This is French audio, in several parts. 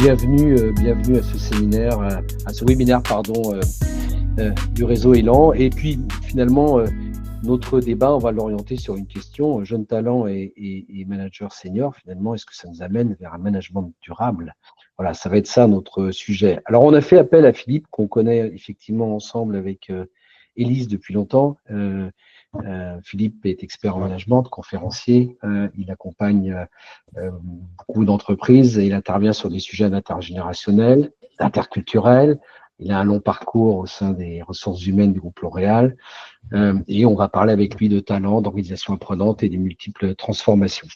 bienvenue à ce séminaire, à ce webinaire, du réseau Élan. Et puis finalement, notre débat, on va l'orienter sur une question, jeunes talents et managers seniors. Finalement, est-ce que ça nous amène vers un management durable? Voilà, ça va être ça notre sujet. Alors, on a fait appel à Philippe, qu'on connaît effectivement ensemble avec Élise depuis longtemps. Philippe est expert en management, conférencier. Il accompagne beaucoup d'entreprises et il intervient sur des sujets intergénérationnels, interculturels. Il a un long parcours au sein des ressources humaines du groupe L'Oréal. Et on va parler avec lui de talent, d'organisation apprenante et des multiples transformations.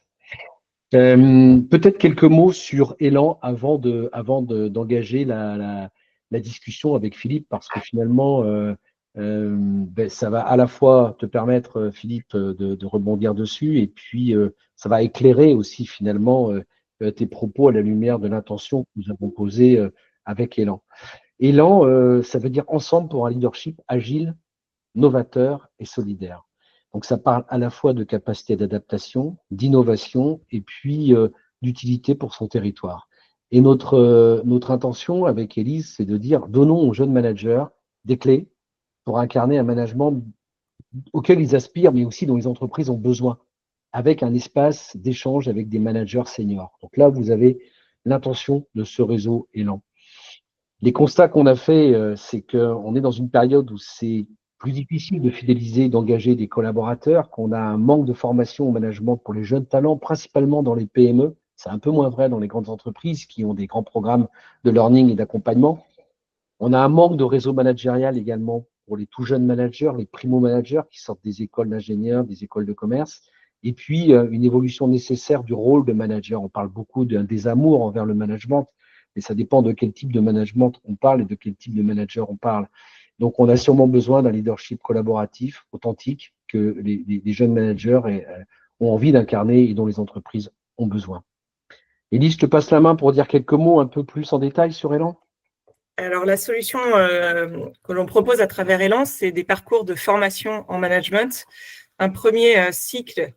Peut-être quelques mots sur Élan avant d'engager la discussion avec Philippe, parce que finalement, ça va à la fois te permettre, Philippe, de rebondir dessus, et puis ça va éclairer aussi finalement tes propos à la lumière de l'intention que nous avons posée avec Élan. Élan, ça veut dire ensemble pour un leadership agile, novateur et solidaire. Donc ça parle à la fois de capacité d'adaptation, d'innovation et puis d'utilité pour son territoire. Et notre intention avec Élise, c'est de dire, donnons aux jeunes managers des clés pour incarner un management auquel ils aspirent, mais aussi dont les entreprises ont besoin, avec un espace d'échange avec des managers seniors. Donc là, vous avez l'intention de ce réseau Élan. Les constats qu'on a faits, c'est qu'on est dans une période où c'est plus difficile de fidéliser, d'engager des collaborateurs, qu'on a un manque de formation au management pour les jeunes talents, principalement dans les PME. C'est un peu moins vrai dans les grandes entreprises qui ont des grands programmes de learning et d'accompagnement. On a un manque de réseau managérial également pour les tout jeunes managers, les primo-managers qui sortent des écoles d'ingénieurs, des écoles de commerce. Et puis, une évolution nécessaire du rôle de manager. On parle beaucoup d'un désamour envers le management, mais ça dépend de quel type de management on parle et de quel type de manager on parle. Donc, on a sûrement besoin d'un leadership collaboratif, authentique, que les jeunes managers ont envie d'incarner et dont les entreprises ont besoin. Élise, je te passe la main pour dire quelques mots un peu plus en détail sur Élan. Alors, la solution que l'on propose à travers Élan, c'est des parcours de formation en management. Un premier cycle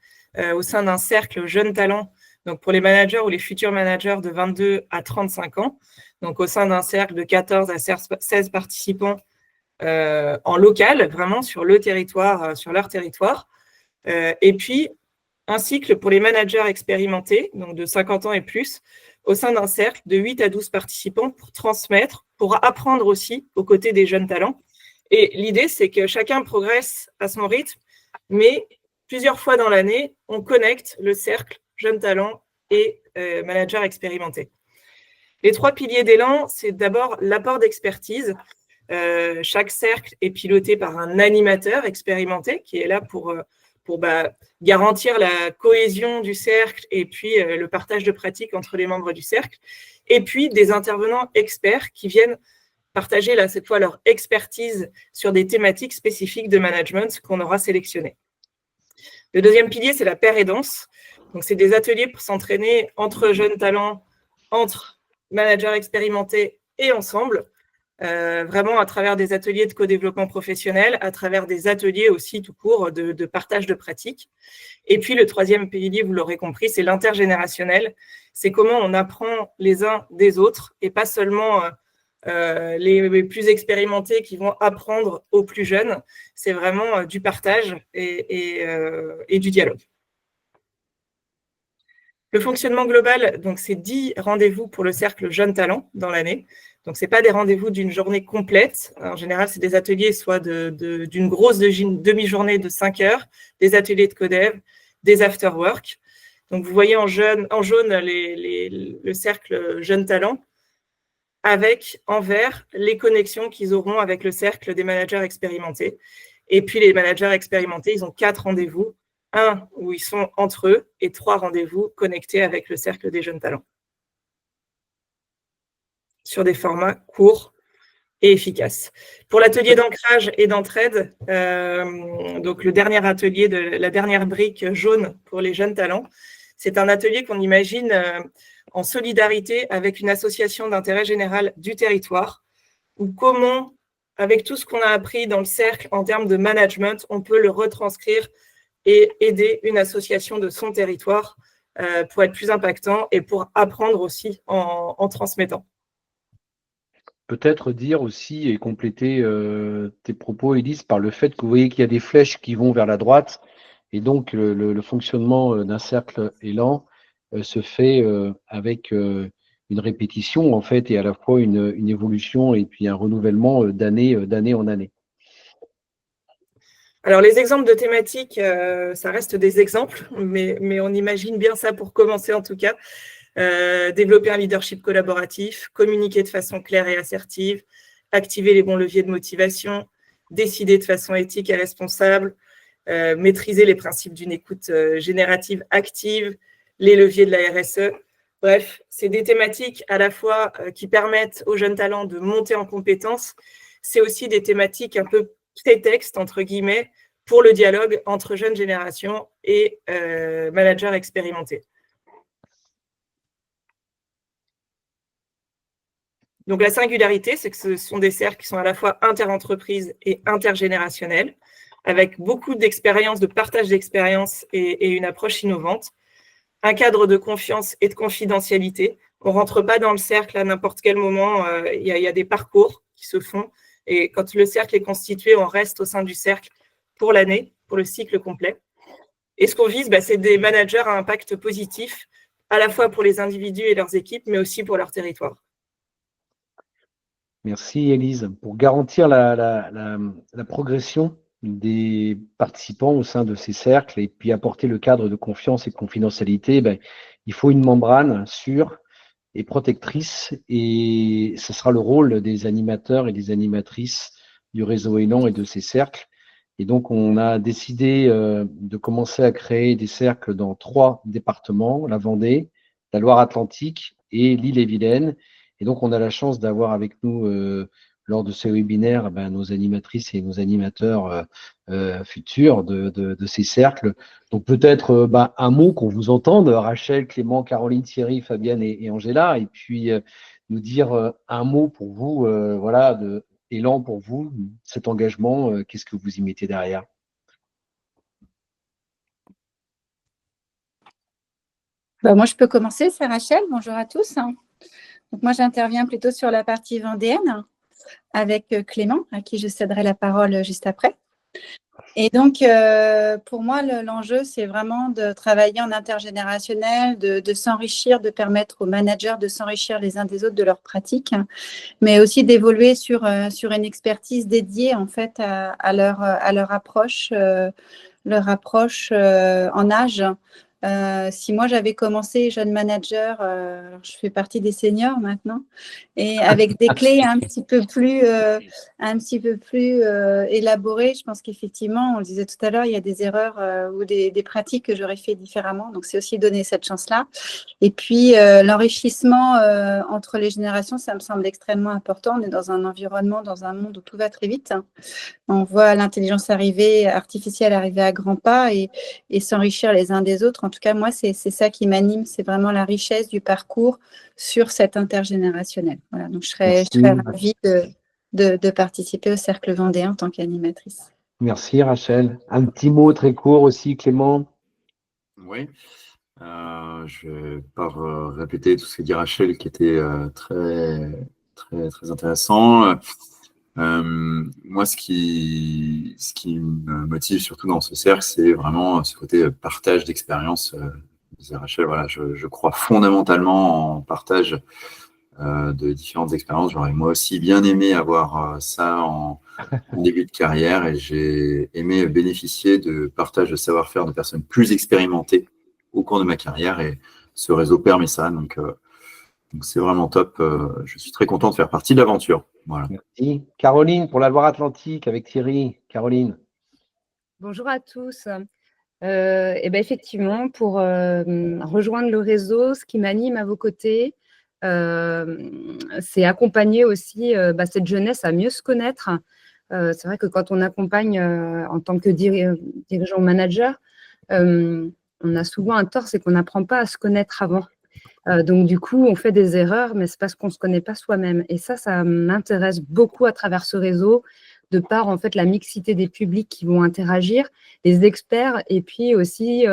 au sein d'un cercle jeunes talents, donc pour les managers ou les futurs managers de 22 à 35 ans, donc au sein d'un cercle de 14 à 16 participants en local, vraiment sur le territoire, sur leur territoire. Et puis, un cycle pour les managers expérimentés, donc de 50 ans et plus, au sein d'un cercle de 8 à 12 participants pour transmettre, pour apprendre aussi aux côtés des jeunes talents. Et l'idée, c'est que chacun progresse à son rythme, mais plusieurs fois dans l'année, on connecte le cercle jeunes talents et managers expérimentés. Les 3 piliers d'Élan, c'est d'abord l'apport d'expertise. Chaque cercle est piloté par un animateur expérimenté qui est là pour garantir la cohésion du cercle et puis le partage de pratiques entre les membres du cercle. Et puis des intervenants experts qui viennent partager là, cette fois leur expertise sur des thématiques spécifiques de management qu'on aura sélectionnées. Le deuxième pilier, c'est la paire aidance. Donc, c'est des ateliers pour s'entraîner entre jeunes talents, entre managers expérimentés et ensemble. Vraiment à travers des ateliers de co-développement professionnel, à travers des ateliers aussi tout court de partage de pratiques. Et puis le troisième pilier, vous l'aurez compris, c'est l'intergénérationnel. C'est comment on apprend les uns des autres et pas seulement les plus expérimentés qui vont apprendre aux plus jeunes. C'est vraiment du partage et du dialogue. Le fonctionnement global, donc c'est 10 rendez-vous pour le cercle Jeunes Talents dans l'année. Donc, ce n'est pas des rendez-vous d'une journée complète. En général, c'est des ateliers soit d'une grosse demi-journée de 5 heures, des ateliers de codev, des after-work. Donc, vous voyez en jaune le cercle Jeunes Talents avec en vert les connexions qu'ils auront avec le cercle des managers expérimentés. Et puis, les managers expérimentés, ils ont 4 rendez-vous. 1 où ils sont entre eux et 3 rendez-vous connectés avec le cercle des jeunes talents sur des formats courts et efficaces. Pour l'atelier d'ancrage et d'entraide, donc le dernier atelier de la dernière brique jaune pour les jeunes talents, c'est un atelier qu'on imagine en solidarité avec une association d'intérêt général du territoire, ou comment, avec tout ce qu'on a appris dans le cercle en termes de management, on peut le retranscrire et aider une association de son territoire pour être plus impactant et pour apprendre aussi en transmettant. Peut-être dire aussi et compléter tes propos, Élise, par le fait que vous voyez qu'il y a des flèches qui vont vers la droite et donc le fonctionnement d'un cercle élan se fait avec une répétition en fait et à la fois une évolution et puis un renouvellement d'année en année. Alors, les exemples de thématiques, ça reste des exemples, mais on imagine bien ça pour commencer en tout cas. Développer un leadership collaboratif, communiquer de façon claire et assertive, activer les bons leviers de motivation, décider de façon éthique et responsable, maîtriser les principes d'une écoute générative active, les leviers de la RSE. Bref, c'est des thématiques à la fois qui permettent aux jeunes talents de monter en compétences. C'est aussi des thématiques un peu prétexte, entre guillemets, pour le dialogue entre jeunes générations et managers expérimentés. Donc, la singularité, c'est que ce sont des cercles qui sont à la fois interentreprises et intergénérationnels, avec beaucoup d'expériences, de partage d'expériences et une approche innovante. Un cadre de confiance et de confidentialité. On ne rentre pas dans le cercle à n'importe quel moment. Il y a des parcours qui se font. Et quand le cercle est constitué, on reste au sein du cercle pour l'année, pour le cycle complet. Et ce qu'on vise, c'est des managers à impact positif, à la fois pour les individus et leurs équipes, mais aussi pour leur territoire. Merci Élise. Pour garantir la progression des participants au sein de ces cercles et puis apporter le cadre de confiance et de confidentialité, il faut une membrane sûre et protectrice et ce sera le rôle des animateurs et des animatrices du réseau Élan et de ces cercles. Et donc, on a décidé de commencer à créer des cercles dans 3 départements, la Vendée, la Loire-Atlantique et l'Ille-et-Vilaine. Et donc, on a la chance d'avoir avec nous, lors de ce webinaire, nos animatrices et nos animateurs futurs de ces cercles. Donc, peut-être un mot qu'on vous entende, Rachel, Clément, Caroline, Thierry, Fabienne et Angela, et puis nous dire un mot pour vous, de Élan pour vous, cet engagement, qu'est-ce que vous y mettez derrière? Moi, je peux commencer, c'est Rachel. Bonjour à tous. Donc, moi, j'interviens plutôt sur la partie vendéenne avec Clément, à qui je céderai la parole juste après. Et donc, pour moi, l'enjeu, c'est vraiment de travailler en intergénérationnel, de s'enrichir, de permettre aux managers de s'enrichir les uns des autres de leurs pratiques, mais aussi d'évoluer sur une expertise dédiée en fait à leur approche, en âge. Si moi j'avais commencé jeune manager, je fais partie des seniors maintenant, et avec des clés un petit peu plus élaborées, je pense qu'effectivement, on le disait tout à l'heure, il y a des erreurs ou des pratiques que j'aurais fait différemment. Donc c'est aussi donner cette chance-là. Et puis l'enrichissement entre les générations, ça me semble extrêmement important. On est dans un environnement, dans un monde où tout va très vite. On voit l'intelligence artificielle arriver à grands pas et s'enrichir les uns des autres. En tout cas, moi, c'est ça qui m'anime. C'est vraiment la richesse du parcours sur cet intergénérationnel. Voilà, donc je serais ravie de participer au Cercle Vendéen en tant qu'animatrice. Merci Rachel. Un petit mot très court aussi, Clément. Oui, je ne vais pas répéter tout ce que dit Rachel, qui était très, très, très intéressant. Moi, ce qui me motive surtout dans ce cercle, c'est vraiment ce côté partage d'expérience. Rachel, voilà, je crois fondamentalement en partage de différentes expériences. J'aurais moi aussi bien aimé avoir ça en début de carrière et j'ai aimé bénéficier de partage de savoir-faire de personnes plus expérimentées au cours de ma carrière et ce réseau permet ça. Donc c'est vraiment top. Je suis très content de faire partie de l'aventure. Voilà. Merci. Caroline, pour la Loire-Atlantique avec Thierry. Caroline. Bonjour à tous. Effectivement, pour rejoindre le réseau, ce qui m'anime à vos côtés, c'est accompagner aussi cette jeunesse à mieux se connaître. C'est vrai que quand on accompagne en tant que dirigeant manager, on a souvent un tort, c'est qu'on n'apprend pas à se connaître avant. Donc, du coup, on fait des erreurs, mais c'est parce qu'on ne se connaît pas soi-même. Et ça m'intéresse beaucoup à travers ce réseau, de par, en fait, la mixité des publics qui vont interagir, les experts, et puis aussi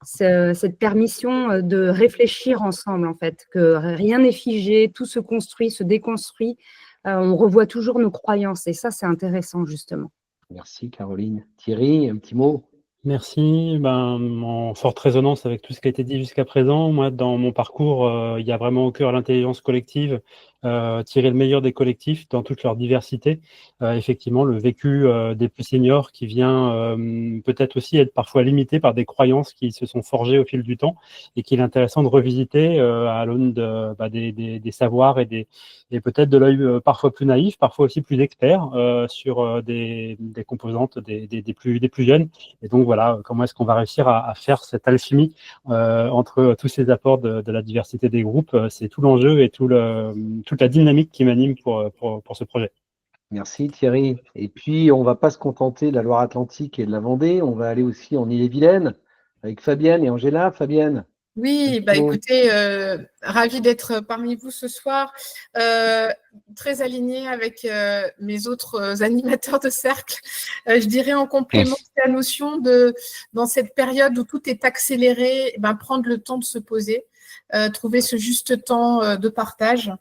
cette permission de réfléchir ensemble, en fait, que rien n'est figé, tout se construit, se déconstruit. On revoit toujours nos croyances et ça, c'est intéressant, justement. Merci Caroline. Thierry, un petit mot? Merci. En forte résonance avec tout ce qui a été dit jusqu'à présent, moi, dans mon parcours, il y a vraiment au cœur l'intelligence collective, tirer le meilleur des collectifs dans toute leur diversité. Effectivement, le vécu des plus seniors qui vient peut-être aussi être parfois limité par des croyances qui se sont forgées au fil du temps et qu'il est intéressant de revisiter à l'aune des savoirs et peut-être de l'œil parfois plus naïf, parfois aussi plus expert sur des composantes des plus jeunes. Et donc voilà, comment est-ce qu'on va réussir à faire cette alchimie entre tous ces apports de la diversité des groupes. C'est tout l'enjeu et toute la dynamique qui m'anime pour ce projet. Merci Thierry. Et puis, on ne va pas se contenter de la Loire-Atlantique et de la Vendée, on va aller aussi en Ille-et-Vilaine avec Fabienne et Angela. Fabienne? Oui, écoutez, ravie d'être parmi vous ce soir, très alignée avec mes autres animateurs de cercle. Je dirais en complément la notion dans cette période où tout est accéléré, prendre le temps de se poser, trouver ce juste temps de partage,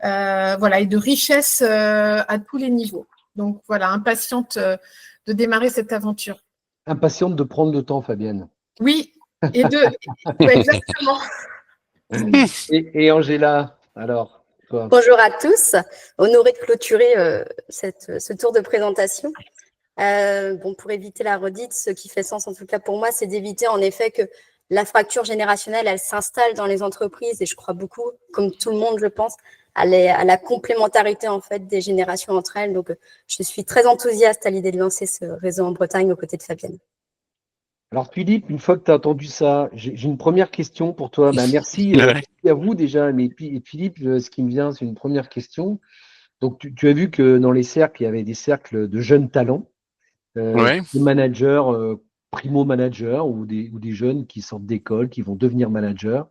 et de richesse à tous les niveaux. Donc voilà, impatiente de démarrer cette aventure. Impatiente de prendre le temps, Fabienne. Oui. Exactement. Et Angela, alors, toi? Bonjour à tous, honorée de clôturer ce tour de présentation. Pour éviter la redite, ce qui fait sens en tout cas pour moi, c'est d'éviter en effet que la fracture générationnelle, elle s'installe dans les entreprises et je crois beaucoup, comme tout le monde je pense, à la complémentarité en fait des générations entre elles. Donc je suis très enthousiaste à l'idée de lancer ce réseau en Bretagne aux côtés de Fabienne. Alors Philippe, une fois que tu as entendu ça, j'ai une première question pour toi. Merci à vous déjà, mais et Philippe, ce qui me vient, c'est une première question. Donc tu as vu que dans les cercles, il y avait des cercles de jeunes talents, des managers, primo-managers ou des jeunes qui sortent d'école, qui vont devenir managers.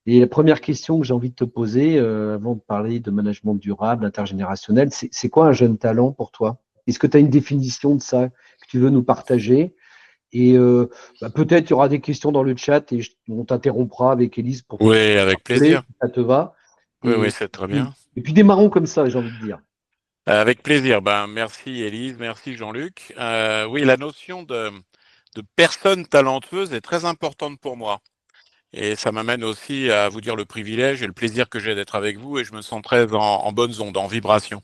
Et la première question que j'ai envie de te poser, avant de parler de management durable, intergénérationnel, c'est quoi un jeune talent pour toi? Est-ce que tu as une définition de ça que tu veux nous partager? Et peut-être il y aura des questions dans le chat et on t'interrompra avec Élise pour avec plaisir. Si ça te va. Oui, c'est très bien. Et puis démarrons comme ça, j'ai envie de dire. Avec plaisir. Merci Élise, merci Jean-Luc. Oui, la notion de personne talentueuse est très importante pour moi. Et ça m'amène aussi à vous dire le privilège et le plaisir que j'ai d'être avec vous et je me sens très en bonnes ondes, en vibration.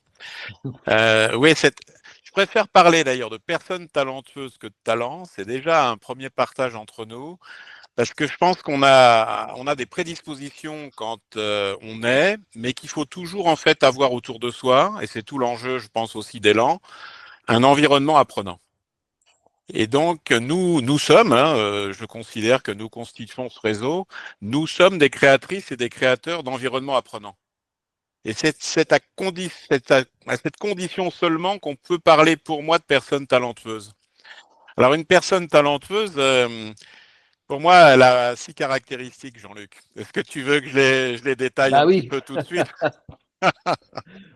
Je préfère parler d'ailleurs de personnes talentueuses que de talent. C'est déjà un premier partage entre nous parce que je pense qu'on a des prédispositions quand on est, mais qu'il faut toujours en fait avoir autour de soi, et c'est tout l'enjeu, je pense aussi d'Élan, un environnement apprenant. Et donc nous sommes, je considère que nous constituons ce réseau, nous sommes des créatrices et des créateurs d'environnements apprenants. Et c'est à cette condition seulement qu'on peut parler pour moi de personnes talentueuses. Alors une personne talentueuse, pour moi, elle a 6 caractéristiques, Jean-Luc. Est-ce que tu veux que je les détaille petit peu tout de suite?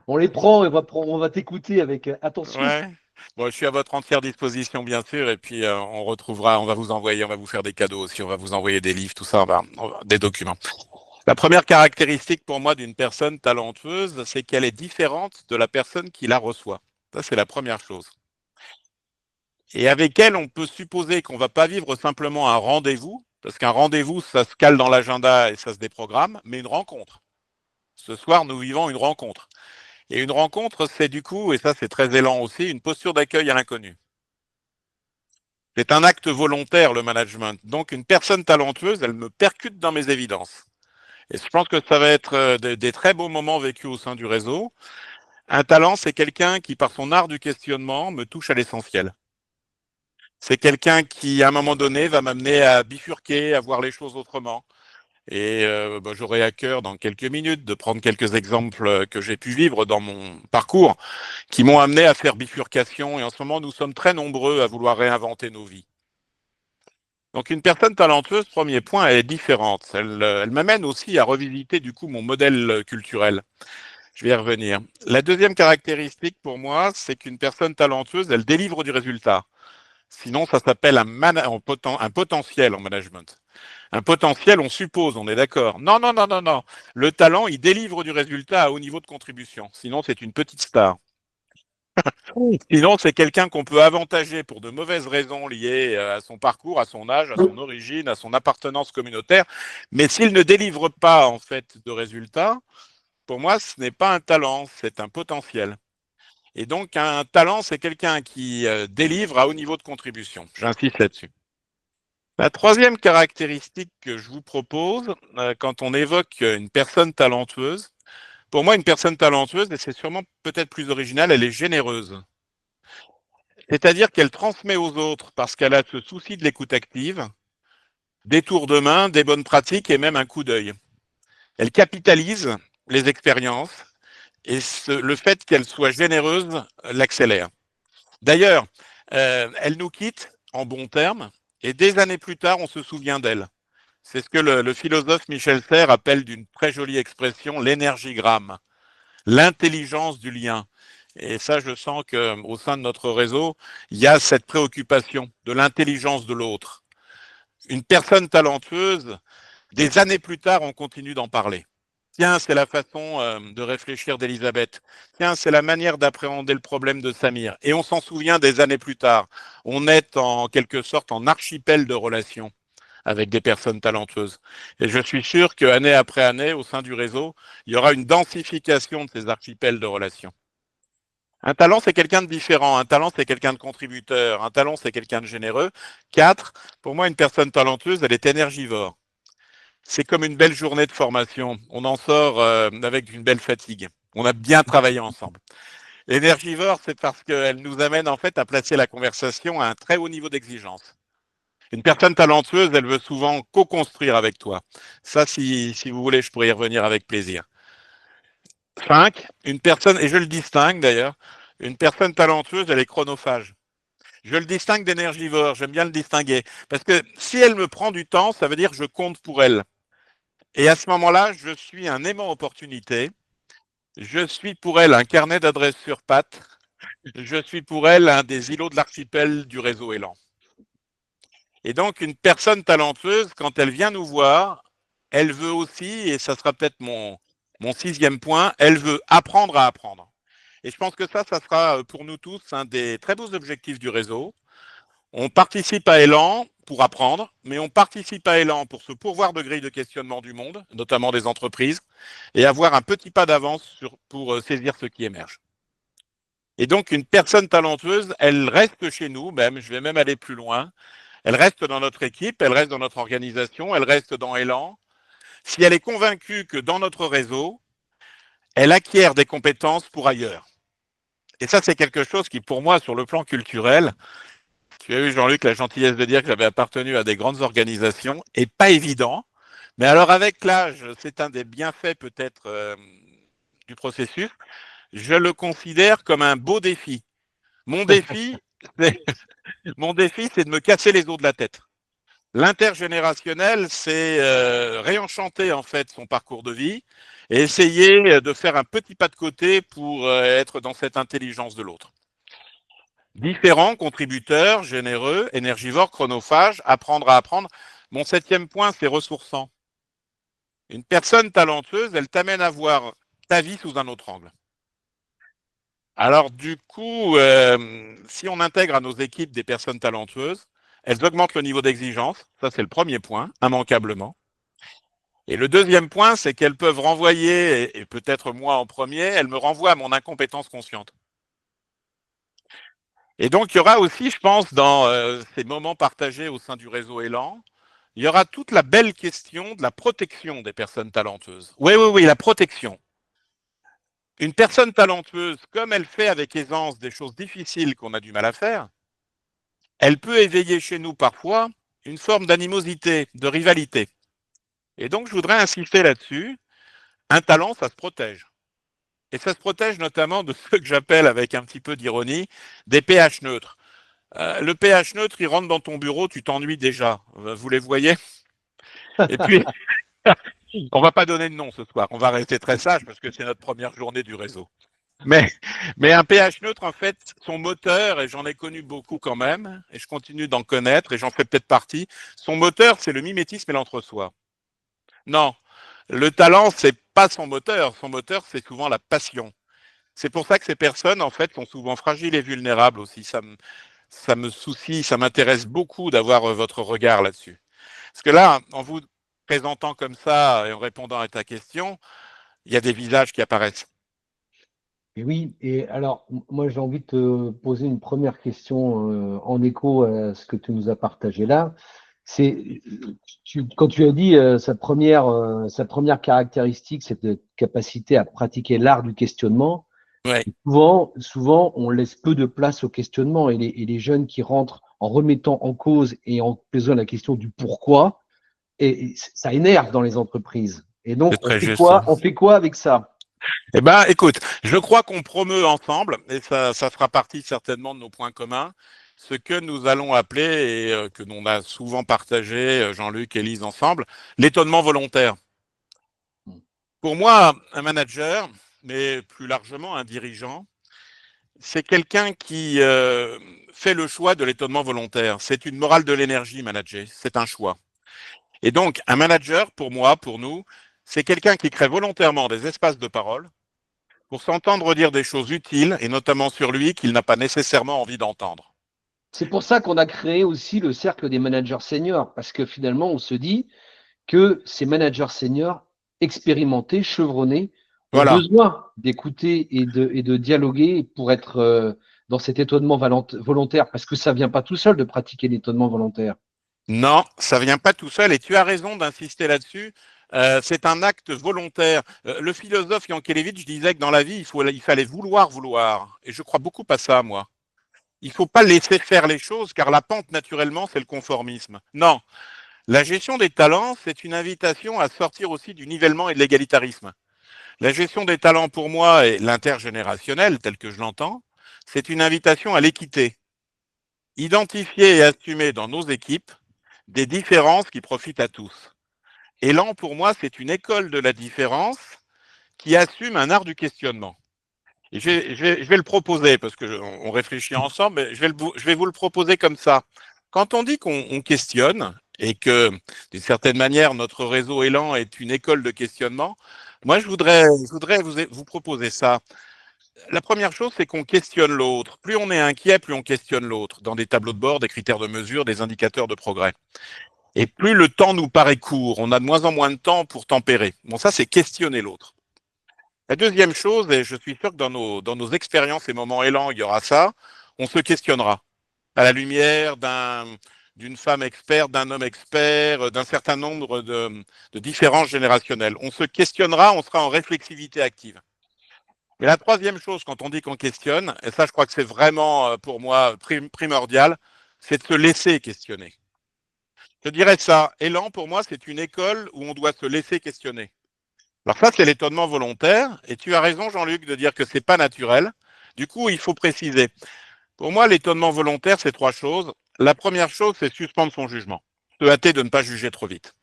On les prend et on va t'écouter avec attention. Je suis à votre entière disposition, bien sûr, et puis on va vous faire des cadeaux aussi, on va vous envoyer des livres, tout ça, des documents. La première caractéristique pour moi d'une personne talentueuse, c'est qu'elle est différente de la personne qui la reçoit. Ça, c'est la première chose. Et avec elle, on peut supposer qu'on ne va pas vivre simplement un rendez-vous, parce qu'un rendez-vous, ça se cale dans l'agenda et ça se déprogramme, mais une rencontre. Ce soir, nous vivons une rencontre. Et une rencontre, c'est du coup, et ça c'est très élan aussi, une posture d'accueil à l'inconnu. C'est un acte volontaire, le management. Donc, une personne talentueuse, elle me percute dans mes évidences. Et je pense que ça va être des très beaux moments vécus au sein du réseau. Un talent, c'est quelqu'un qui, par son art du questionnement, me touche à l'essentiel. C'est quelqu'un qui, à un moment donné, va m'amener à bifurquer, à voir les choses autrement. Et j'aurai à cœur, dans quelques minutes, de prendre quelques exemples que j'ai pu vivre dans mon parcours, qui m'ont amené à faire bifurcation. Et en ce moment, nous sommes très nombreux à vouloir réinventer nos vies. Donc une personne talentueuse, premier point, elle est différente. Elle m'amène aussi à revisiter du coup mon modèle culturel. Je vais y revenir. La deuxième caractéristique pour moi, c'est qu'une personne talentueuse, elle délivre du résultat. Sinon, ça s'appelle un potentiel en management. Un potentiel, on suppose, on est d'accord. Non, non, non, non, non. Le talent, il délivre du résultat à haut niveau de contribution. Sinon, c'est une petite star. Sinon, c'est quelqu'un qu'on peut avantager pour de mauvaises raisons liées à son parcours, à son âge, à son origine, à son appartenance communautaire. Mais s'il ne délivre pas, en fait, de résultats, pour moi, ce n'est pas un talent, c'est un potentiel. Et donc, un talent, c'est quelqu'un qui délivre à haut niveau de contribution. J'insiste là-dessus. La troisième caractéristique que je vous propose, quand on évoque une personne talentueuse, pour moi, une personne talentueuse, et c'est sûrement peut-être plus original, elle est généreuse. C'est-à-dire qu'elle transmet aux autres parce qu'elle a ce souci de l'écoute active, des tours de main, des bonnes pratiques et même un coup d'œil. Elle capitalise les expériences et le fait qu'elle soit généreuse l'accélère. D'ailleurs, elle nous quitte en bons termes et des années plus tard, on se souvient d'elle. C'est ce que le philosophe Michel Serres appelle d'une très jolie expression l'énergigramme, l'intelligence du lien. Et ça, je sens qu'au sein de notre réseau, il y a cette préoccupation de l'intelligence de l'autre. Une personne talentueuse, des années plus tard, on continue d'en parler. Tiens, c'est la façon de réfléchir d'Elisabeth. Tiens, c'est la manière d'appréhender le problème de Samir. Et on s'en souvient des années plus tard. On est en quelque sorte en archipel de relations avec des personnes talentueuses. Et je suis sûr qu'année après année, au sein du réseau, il y aura une densification de ces archipels de relations. Un talent, c'est quelqu'un de différent. Un talent, c'est quelqu'un de contributeur. Un talent, c'est quelqu'un de généreux. 4, pour moi, une personne talentueuse, elle est énergivore. C'est comme une belle journée de formation. On en sort avec une belle fatigue. On a bien travaillé ensemble. Énergivore, c'est parce qu'elle nous amène en fait à placer la conversation à un très haut niveau d'exigence. Une personne talentueuse, elle veut souvent co-construire avec toi. Ça, si vous voulez, je pourrais y revenir avec plaisir. 5, une personne, et je le distingue d'ailleurs, une personne talentueuse, elle est chronophage. Je le distingue d'énergivore, j'aime bien le distinguer. Parce que si elle me prend du temps, ça veut dire que je compte pour elle. Et à ce moment-là, je suis un aimant opportunité. Je suis pour elle un carnet d'adresses sur pattes. Je suis pour elle un des îlots de l'archipel du réseau Élan. Et donc, une personne talentueuse, quand elle vient nous voir, elle veut aussi, et ça sera peut-être mon 6e point, elle veut apprendre à apprendre. Et je pense que ça sera pour nous tous un des très beaux objectifs du réseau. On participe à Élan pour apprendre, mais on participe à Élan pour se pourvoir de grilles de questionnement du monde, notamment des entreprises, et avoir un petit pas d'avance pour saisir ce qui émerge. Et donc, une personne talentueuse, elle reste chez nous, même, je vais même aller plus loin, elle reste dans notre équipe, elle reste dans notre organisation, elle reste dans Élan. Si elle est convaincue que dans notre réseau, elle acquiert des compétences pour ailleurs. Et ça, c'est quelque chose qui, pour moi, sur le plan culturel, tu as eu, Jean-Luc, la gentillesse de dire que j'avais appartenu à des grandes organisations, et pas évident. Mais alors, avec l'âge, c'est un des bienfaits peut-être du processus. Je le considère comme un beau défi. Mon défi, c'est de me casser les os de la tête. L'intergénérationnel, c'est réenchanter en fait son parcours de vie et essayer de faire un petit pas de côté pour être dans cette intelligence de l'autre. Différents, contributeurs, généreux, énergivores, chronophages, apprendre à apprendre. Mon 7e point, c'est ressourçant. Une personne talentueuse, elle t'amène à voir ta vie sous un autre angle. Alors du coup, si on intègre à nos équipes des personnes talentueuses, elles augmentent le niveau d'exigence. Ça, c'est le premier point, immanquablement. Et le 2e point, c'est qu'elles peuvent renvoyer, et peut-être moi en premier, elles me renvoient à mon incompétence consciente. Et donc, il y aura aussi, je pense, dans ces moments partagés au sein du réseau Élan, il y aura toute la belle question de la protection des personnes talentueuses. Oui, la protection. Une personne talentueuse, comme elle fait avec aisance des choses difficiles qu'on a du mal à faire, elle peut éveiller chez nous parfois une forme d'animosité, de rivalité. Et donc, je voudrais insister là-dessus. Un talent, ça se protège. Et ça se protège notamment de ce que j'appelle, avec un petit peu d'ironie, des pH neutres. Le pH neutre, il rentre dans ton bureau, tu t'ennuies déjà. Vous les voyez? Et puis, on va pas donner de nom ce soir. On va rester très sage parce que c'est notre première journée du réseau. Mais un pH neutre, en fait, son moteur, et j'en ai connu beaucoup quand même, et je continue d'en connaître, et j'en fais peut-être partie, son moteur, c'est le mimétisme et l'entre-soi. Non, le talent, c'est pas son moteur, c'est souvent la passion. C'est pour ça que ces personnes, en fait, sont souvent fragiles et vulnérables aussi. Ça me soucie, ça m'intéresse beaucoup d'avoir votre regard là-dessus. Parce que là, en vous présentant comme ça et en répondant à ta question, il y a des visages qui apparaissent. Et oui, et alors, moi j'ai envie de te poser une première question en écho à ce que tu nous as partagé là. C'est quand tu as dit sa première caractéristique, cette capacité à pratiquer l'art du questionnement. Ouais. Souvent, on laisse peu de place au questionnement et les jeunes qui rentrent en remettant en cause et en posant la question du pourquoi, et ça énerve dans les entreprises. Et donc, C'est très juste. on fait quoi avec ça? Eh ben, écoute, je crois qu'on promeut ensemble, et ça fera partie certainement de nos points communs, ce que nous allons appeler, et que l'on a souvent partagé, Jean-Luc et Lise ensemble, l'étonnement volontaire. Pour moi, un manager, mais plus largement un dirigeant, c'est quelqu'un qui fait le choix de l'étonnement volontaire. C'est une morale de l'énergie, manager, c'est un choix. Et donc, un manager, pour moi, pour nous, c'est quelqu'un qui crée volontairement des espaces de parole pour s'entendre dire des choses utiles, et notamment sur lui, qu'il n'a pas nécessairement envie d'entendre. C'est pour ça qu'on a créé aussi le cercle des managers seniors, parce que finalement, on se dit que ces managers seniors expérimentés, chevronnés, ont Voilà. besoin d'écouter et de dialoguer pour être dans cet étonnement volontaire, parce que ça ne vient pas tout seul de pratiquer l'étonnement volontaire. Non, ça vient pas tout seul, et tu as raison d'insister là-dessus. C'est un acte volontaire. Le philosophe Yankelevitch disait que dans la vie, il fallait vouloir. Et je crois beaucoup à ça, moi. Il ne faut pas laisser faire les choses, car la pente, naturellement, c'est le conformisme. Non, la gestion des talents, c'est une invitation à sortir aussi du nivellement et de l'égalitarisme. La gestion des talents, pour moi, et l'intergénérationnel, tel que je l'entends, c'est une invitation à l'équité. Identifier et assumer dans nos équipes des différences qui profitent à tous. Elan, pour moi, c'est une école de la différence qui assume un art du questionnement. Et je vais le proposer, parce qu'on réfléchit ensemble, mais je vais vous le proposer comme ça. Quand on dit qu'on questionne, et que, d'une certaine manière, notre réseau Elan est une école de questionnement, moi, je voudrais vous proposer ça. La première chose, c'est qu'on questionne l'autre. Plus on est inquiet, plus on questionne l'autre, dans des tableaux de bord, des critères de mesure, des indicateurs de progrès. Et plus le temps nous paraît court, on a de moins en moins de temps pour tempérer. Bon, ça, c'est questionner l'autre. La deuxième chose, et je suis sûr que dans nos expériences et moments élans, il y aura ça, on se questionnera à la lumière d'une femme experte, d'un homme expert, d'un certain nombre de différences générationnelles. On se questionnera, on sera en réflexivité active. Et la troisième chose, quand on dit qu'on questionne, et ça, je crois que c'est vraiment pour moi primordial, c'est de se laisser questionner. Je dirais ça. Élan, pour moi, c'est une école où on doit se laisser questionner. Alors ça, c'est l'étonnement volontaire. Et tu as raison, Jean-Luc, de dire que c'est pas naturel. Du coup, il faut préciser. Pour moi, l'étonnement volontaire, c'est trois choses. La première chose, c'est suspendre son jugement. Se hâter de ne pas juger trop vite.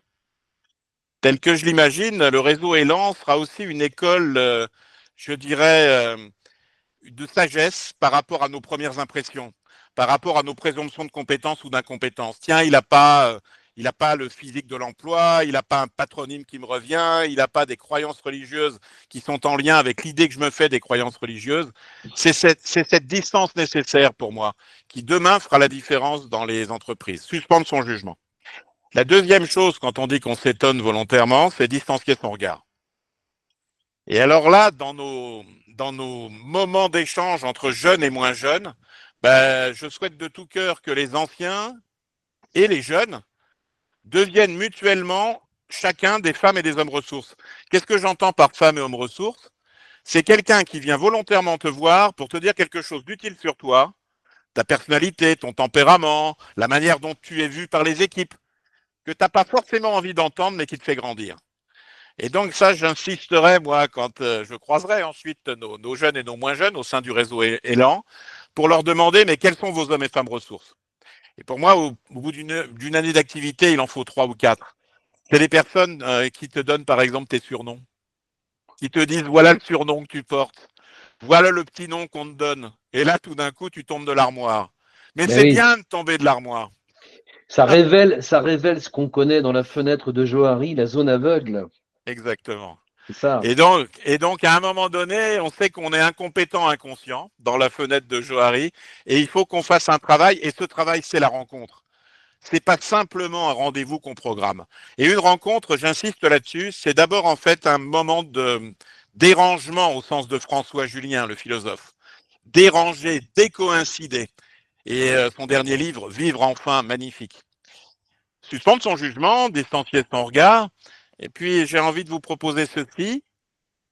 Tel que je l'imagine, le réseau Élan sera aussi une école, je dirais, de sagesse par rapport à nos premières impressions, par rapport à nos présomptions de compétence ou d'incompétence. Tiens, il n'a pas le physique de l'emploi, il n'a pas un patronyme qui me revient, il n'a pas des croyances religieuses qui sont en lien avec l'idée que je me fais des croyances religieuses. C'est cette distance nécessaire pour moi qui demain fera la différence dans les entreprises. Suspendre son jugement. La deuxième chose, quand on dit qu'on s'étonne volontairement, c'est distancier son regard. Et alors là, dans nos moments d'échange entre jeunes et moins jeunes, je souhaite de tout cœur que les anciens et les jeunes deviennent mutuellement chacun des femmes et des hommes ressources. Qu'est-ce que j'entends par femme et homme ressources? C'est quelqu'un qui vient volontairement te voir pour te dire quelque chose d'utile sur toi, ta personnalité, ton tempérament, la manière dont tu es vu par les équipes, que tu n'as pas forcément envie d'entendre, mais qui te fait grandir. Et donc ça, j'insisterai, moi, quand je croiserai ensuite nos jeunes et nos moins jeunes au sein du réseau Élan, pour leur demander, mais quels sont vos hommes et femmes ressources? Et pour moi, au bout d'une année d'activité, il en faut 3 ou 4. C'est les personnes qui te donnent, par exemple, tes surnoms, qui te disent, voilà le surnom que tu portes, Voilà le petit nom qu'on te donne. Et là, tout d'un coup, tu tombes de l'armoire. Mais Ben c'est oui, bien de tomber de l'armoire. ça révèle ce qu'on connaît dans la fenêtre de Johari, la zone aveugle. Exactement. C'est ça. Et donc, à un moment donné, on sait qu'on est incompétent, inconscient dans la fenêtre de Johari, et il faut qu'on fasse un travail. Et ce travail, c'est la rencontre. C'est pas simplement un rendez-vous qu'on programme. Et une rencontre, j'insiste là-dessus, c'est d'abord en fait un moment de dérangement au sens de François Julien, le philosophe. Déranger, décoïncider. Et son dernier livre, Vivre enfin, magnifique. Suspendre son jugement, distancier son regard. Et puis, j'ai envie de vous proposer ceci.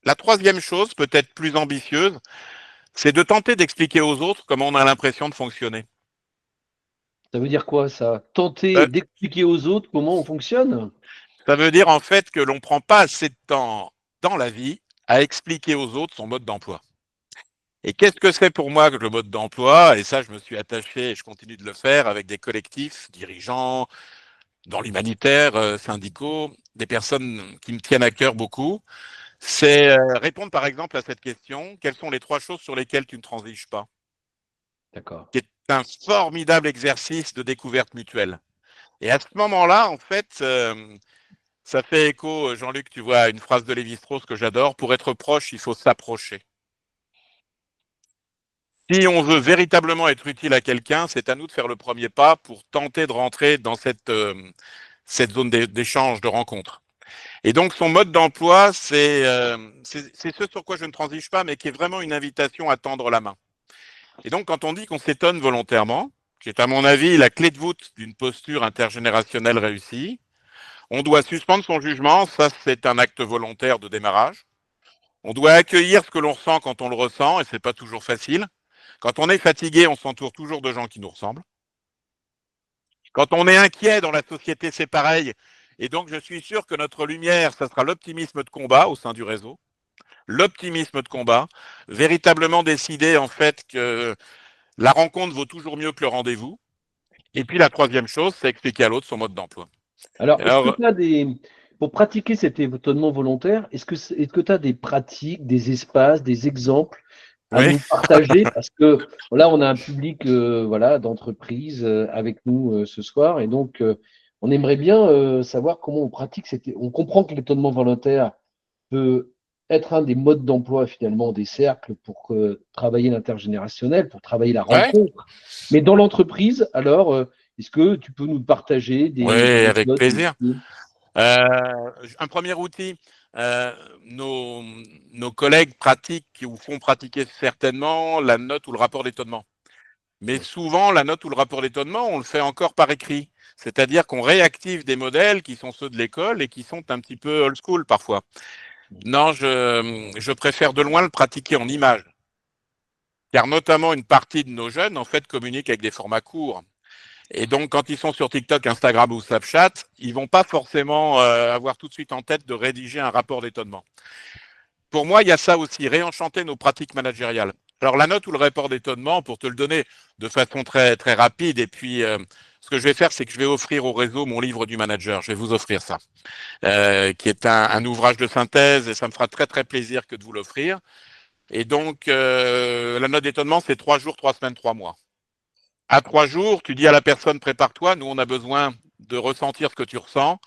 La troisième chose, peut-être plus ambitieuse, c'est de tenter d'expliquer aux autres comment on a l'impression de fonctionner. Ça veut dire quoi, ça? Tenter Euh, d'expliquer aux autres comment on fonctionne? Ça veut dire en fait que l'on ne prend pas assez de temps dans la vie à expliquer aux autres son mode d'emploi. Et qu'est-ce que c'est pour moi que le mode d'emploi? Et ça, je me suis attaché et je continue de le faire avec des collectifs, dirigeants, dans l'humanitaire, syndicaux, des personnes qui me tiennent à cœur beaucoup. C'est répondre par exemple à cette question, quelles sont les 3 choses sur lesquelles tu ne transiges pas? D'accord. Qui est un formidable exercice de découverte mutuelle. Et à ce moment-là, en fait, ça fait écho, Jean-Luc, tu vois, à une phrase de Lévi-Strauss que j'adore, pour être proche, il faut s'approcher. Si on veut véritablement être utile à quelqu'un, c'est à nous de faire le premier pas pour tenter de rentrer dans cette zone d'échange, de rencontre. Et donc, son mode d'emploi, c'est ce sur quoi je ne transige pas, mais qui est vraiment une invitation à tendre la main. Et donc, quand on dit qu'on s'étonne volontairement, qui est à mon avis la clé de voûte d'une posture intergénérationnelle réussie, on doit suspendre son jugement, ça c'est un acte volontaire de démarrage. On doit accueillir ce que l'on ressent quand on le ressent, et c'est pas toujours facile. Quand on est fatigué, on s'entoure toujours de gens qui nous ressemblent. Quand on est inquiet dans la société, c'est pareil. Et donc, je suis sûr que notre lumière, ça sera l'optimisme de combat au sein du réseau. L'optimisme de combat, véritablement décider en fait que la rencontre vaut toujours mieux que le rendez-vous. Et puis la troisième chose, c'est expliquer à l'autre son mode d'emploi. Alors, est-ce que Alors, tu as pour pratiquer cet étonnement volontaire, est-ce que tu as des pratiques, des espaces, des exemples à oui, nous partager? Parce que là, on a un public voilà, d'entreprise avec nous ce soir, et donc on aimerait bien savoir comment on pratique. On comprend que l'étonnement volontaire peut être un des modes d'emploi finalement des cercles pour travailler l'intergénérationnel, pour travailler la ouais, rencontre. Mais dans l'entreprise, alors, est-ce que tu peux nous partager des ouais, avec méthodes, des plaisir. outils? Un premier outil, nos collègues pratiquent ou font pratiquer certainement la note ou le rapport d'étonnement. Mais Ouais. souvent, la note ou le rapport d'étonnement, on le fait encore par écrit. C'est-à-dire qu'on réactive des modèles qui sont ceux de l'école et qui sont un petit peu old school parfois. Non, je préfère de loin le pratiquer en images. Car notamment une partie de nos jeunes, en fait, communiquent avec des formats courts. Et donc, quand ils sont sur TikTok, Instagram ou Snapchat, ils vont pas forcément avoir tout de suite en tête de rédiger un rapport d'étonnement. Pour moi, il y a ça aussi, réenchanter nos pratiques managériales. Alors, la note ou le rapport d'étonnement, pour te le donner de façon très, très rapide, et puis ce que je vais faire, c'est que je vais offrir au réseau mon livre du manager. Je vais vous offrir ça, qui est un ouvrage de synthèse, et ça me fera très, très plaisir que de vous l'offrir. Et donc, la note d'étonnement, c'est 3 jours, 3 semaines, 3 mois. À 3 jours, tu dis à la personne, prépare-toi, nous, on a besoin de ressentir ce que tu ressens,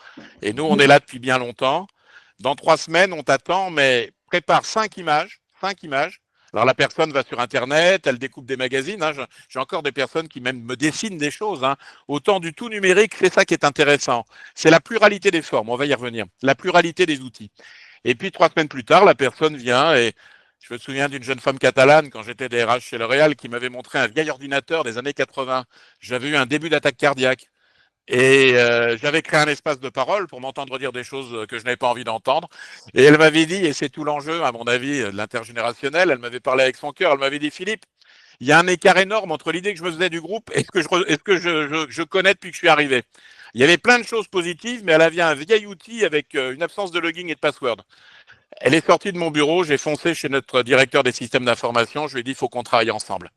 et nous, on est là depuis bien longtemps. Dans 3 semaines, on t'attend, mais prépare 5 images, 5 images. Alors la personne va sur Internet, elle découpe des magazines. Hein. J'ai encore des personnes qui même me dessinent des choses. Hein. Autant du tout numérique, c'est ça qui est intéressant. C'est la pluralité des formes, on va y revenir. La pluralité des outils. Et puis 3 semaines plus tard, la personne vient et je me souviens d'une jeune femme catalane quand j'étais DRH chez L'Oréal qui m'avait montré un vieil ordinateur des années 80. J'avais eu un début d'attaque cardiaque. Et j'avais créé un espace de parole pour m'entendre dire des choses que je n'avais pas envie d'entendre. Et elle m'avait dit, et c'est tout l'enjeu, à mon avis, de l'intergénérationnel, elle m'avait parlé avec son cœur, elle m'avait dit, Philippe, il y a un écart énorme entre l'idée que je me faisais du groupe et ce que je connais depuis que je suis arrivé. Il y avait plein de choses positives, mais elle avait un vieil outil avec une absence de login et de password. Elle est sortie de mon bureau, j'ai foncé chez notre directeur des systèmes d'information, je lui ai dit, il faut qu'on travaille ensemble.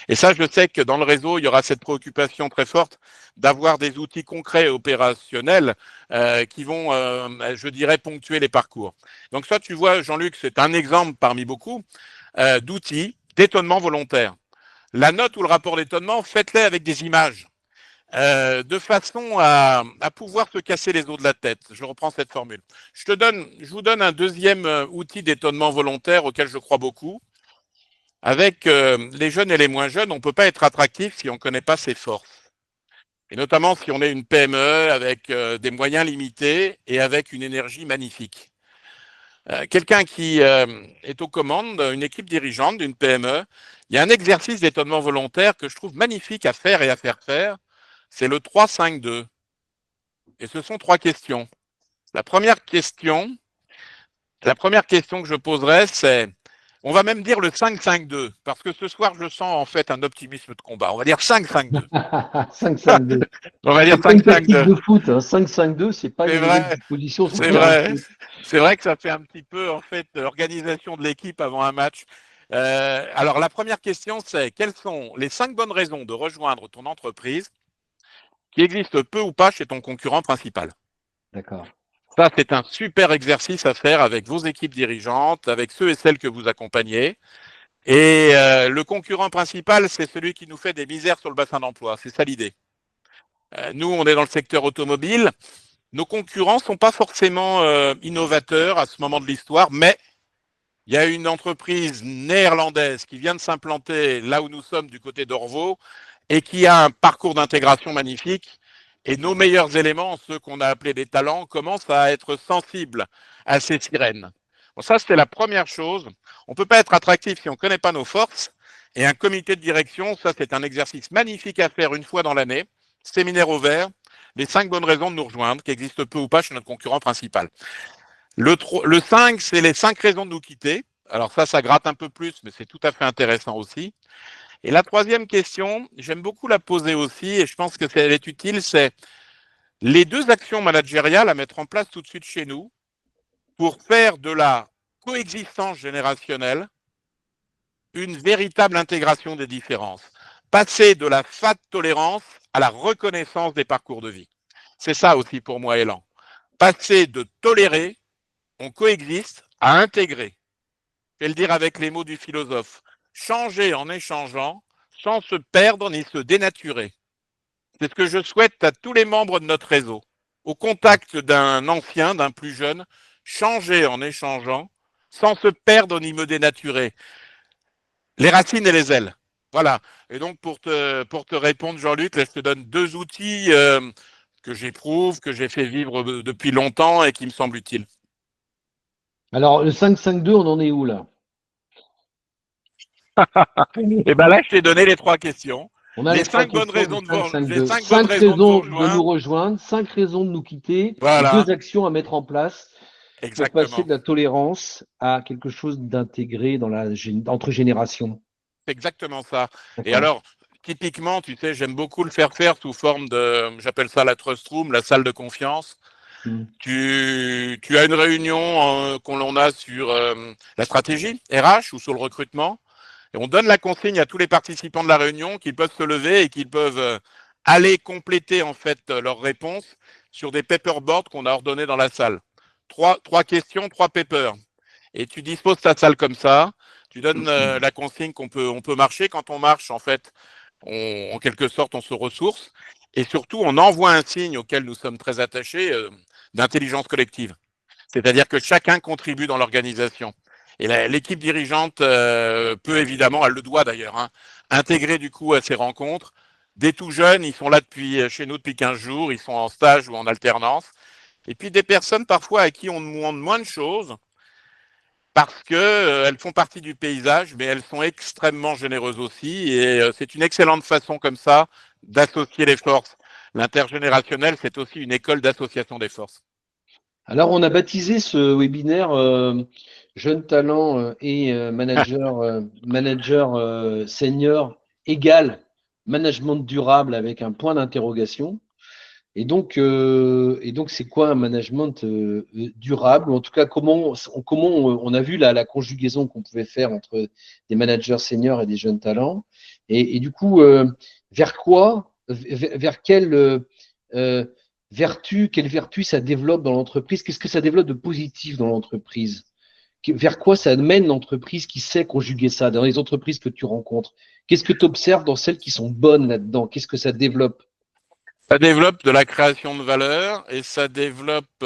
Et ça, je sais que dans le réseau, il y aura cette préoccupation très forte d'avoir des outils concrets et opérationnels qui vont, je dirais, ponctuer les parcours. Donc ça, tu vois, Jean-Luc, c'est un exemple parmi beaucoup. d'outils d'étonnement volontaire. La note ou le rapport d'étonnement, faites-les avec des images, de façon à pouvoir se casser les os de la tête. Je reprends cette formule. Je vous donne un deuxième outil d'étonnement volontaire auquel je crois beaucoup. Avec les jeunes et les moins jeunes, on ne peut pas être attractif si on ne connaît pas ses forces. Et notamment si on est une PME avec des moyens limités et avec une énergie magnifique. Quelqu'un qui est aux commandes, une équipe dirigeante d'une PME, il y a un exercice d'étonnement volontaire que je trouve magnifique à faire et à faire faire. C'est le 3-5-2. Et ce sont 3 questions. La première question que je poserai, c'est, on va même dire le 5-5-2, parce que ce soir, je sens en fait un optimisme de combat. On va dire 5-5-2. 5-5-2. On va dire C'est pas une tactique 5-5-2. de foot, hein. 5-5-2, c'est pas une nouvelle disposition sur le terrain de foot. C'est vrai que ça fait un petit peu en fait l'organisation de l'équipe avant un match. Alors la première question, c'est quelles sont les 5 bonnes raisons de rejoindre ton entreprise qui existent peu ou pas chez ton concurrent principal? D'accord. Ça, c'est un super exercice à faire avec vos équipes dirigeantes, avec ceux et celles que vous accompagnez. Et le concurrent principal, c'est celui qui nous fait des misères sur le bassin d'emploi. C'est ça l'idée. Nous, on est dans le secteur automobile. Nos concurrents ne sont pas forcément innovateurs à ce moment de l'histoire, mais il y a une entreprise néerlandaise qui vient de s'implanter là où nous sommes du côté d'Orvaux et qui a un parcours d'intégration magnifique. Et nos meilleurs éléments, ceux qu'on a appelés des talents, commencent à être sensibles à ces sirènes. Bon, ça, c'était la première chose. On ne peut pas être attractif si on ne connaît pas nos forces. Et un comité de direction, ça, c'est un exercice magnifique à faire une fois dans l'année. Séminaire ouvert, les 5 bonnes raisons de nous rejoindre, qui existent peu ou pas chez notre concurrent principal. Le 5, c'est les 5 raisons de nous quitter. Alors ça gratte un peu plus, mais c'est tout à fait intéressant aussi. Et la troisième question, j'aime beaucoup la poser aussi, et je pense qu'elle est utile, c'est les 2 actions managériales à mettre en place tout de suite chez nous pour faire de la coexistence générationnelle une véritable intégration des différences. Passer de la fade tolérance à la reconnaissance des parcours de vie. C'est ça aussi pour moi, Élan. Passer de tolérer, on coexiste, à intégrer. Je vais le dire avec les mots du philosophe. Changer en échangeant, sans se perdre ni se dénaturer. C'est ce que je souhaite à tous les membres de notre réseau. Au contact d'un ancien, d'un plus jeune, changer en échangeant, sans se perdre ni me dénaturer. Les racines et les ailes. Voilà. Et donc, pour te répondre, Jean-Luc, là, je te donne 2 outils que j'éprouve, que j'ai fait vivre depuis longtemps et qui me semblent utiles. Alors, le 5-5-2, on en est où là? Et bien là, je t'ai donné les 3 questions. On a les 5 bonnes raisons de 5 raisons de nous rejoindre, 5 raisons de nous quitter, voilà. Et 2 actions à mettre en place pour passer de la tolérance à quelque chose d'intégré entre générations. C'est exactement ça. Et alors, typiquement, tu sais, j'aime beaucoup le faire sous forme de, j'appelle ça la trust room, la salle de confiance. Tu as une réunion qu'on a sur la stratégie RH ou sur le recrutement. Et on donne la consigne à tous les participants de la réunion qu'ils peuvent se lever et qu'ils peuvent aller compléter en fait leurs réponses sur des paperboards qu'on a ordonnés dans la salle. 3 questions, 3 papers. Et tu disposes ta salle comme ça. Tu donnes la consigne on peut marcher. Quand on marche, en fait, en quelque sorte, on se ressource. Et surtout, on envoie un signe auquel nous sommes très attachés d'intelligence collective. C'est-à-dire que chacun contribue dans l'organisation. Et l'équipe dirigeante peut évidemment, elle le doit d'ailleurs, intégrer du coup à ces rencontres. Des tout jeunes, ils sont là chez nous depuis 15 jours, ils sont en stage ou en alternance. Et puis des personnes parfois à qui on demande moins de choses parce qu'elles font partie du paysage, mais elles sont extrêmement généreuses aussi. Et c'est une excellente façon comme ça d'associer les forces. L'intergénérationnel, c'est aussi une école d'association des forces. Alors, on a baptisé ce webinaire Jeunes talents et manager senior égale management durable avec un point d'interrogation. Et donc, c'est quoi un management durable? Ou en tout cas, comment on a vu la conjugaison qu'on pouvait faire entre des managers seniors et des jeunes talents. Et du coup, vers quelle vertu ça développe dans l'entreprise? Qu'est-ce que ça développe de positif dans l'entreprise? vers quoi ça mène l'entreprise qui sait conjuguer ça dans les entreprises que tu rencontres? Qu'est-ce que tu observes dans celles qui sont bonnes là-dedans? Qu'est-ce que ça développe? Ça développe de la création de valeur et ça développe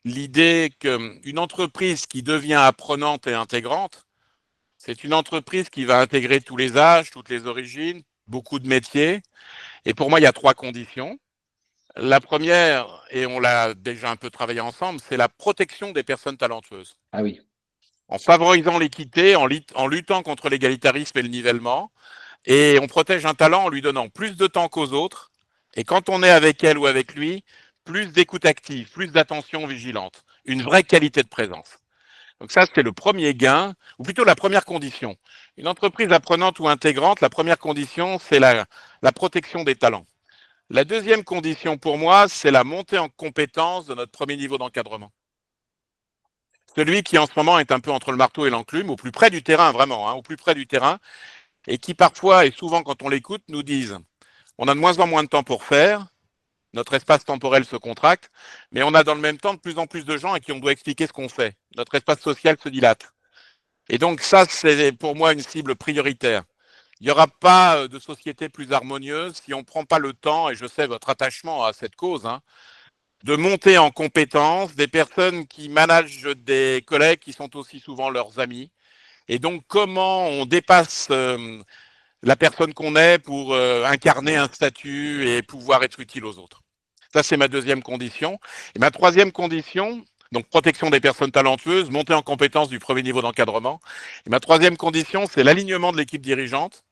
l'idée qu'une entreprise qui devient apprenante et intégrante, c'est une entreprise qui va intégrer tous les âges, toutes les origines, beaucoup de métiers. Et pour moi, il y a 3 conditions. La première, et on l'a déjà un peu travaillé ensemble, c'est la protection des personnes talentueuses. Ah oui. En favorisant l'équité, en luttant contre l'égalitarisme et le nivellement. Et on protège un talent en lui donnant plus de temps qu'aux autres. Et quand on est avec elle ou avec lui, plus d'écoute active, plus d'attention vigilante, une vraie qualité de présence. Donc ça, c'est le premier gain, ou plutôt la première condition. Une entreprise apprenante ou intégrante, la première condition, c'est la protection des talents. La deuxième condition pour moi, c'est la montée en compétence de notre premier niveau d'encadrement. Celui qui en ce moment est un peu entre le marteau et l'enclume, au plus près du terrain, vraiment, au plus près du terrain, et qui parfois, et souvent quand on l'écoute, nous disent on a de moins en moins de temps pour faire, notre espace temporel se contracte, mais on a dans le même temps de plus en plus de gens à qui on doit expliquer ce qu'on fait. Notre espace social se dilate. Et donc ça, c'est pour moi une cible prioritaire. Il n'y aura pas de société plus harmonieuse si on ne prend pas le temps, et je sais votre attachement à cette cause, de monter en compétence des personnes qui managent des collègues qui sont aussi souvent leurs amis. Et donc, comment on dépasse la personne qu'on est pour incarner un statut et pouvoir être utile aux autres. Ça, c'est ma deuxième condition. Et ma troisième condition, donc protection des personnes talentueuses, montée en compétence du premier niveau d'encadrement. Et ma troisième condition, c'est l'alignement de l'équipe dirigeante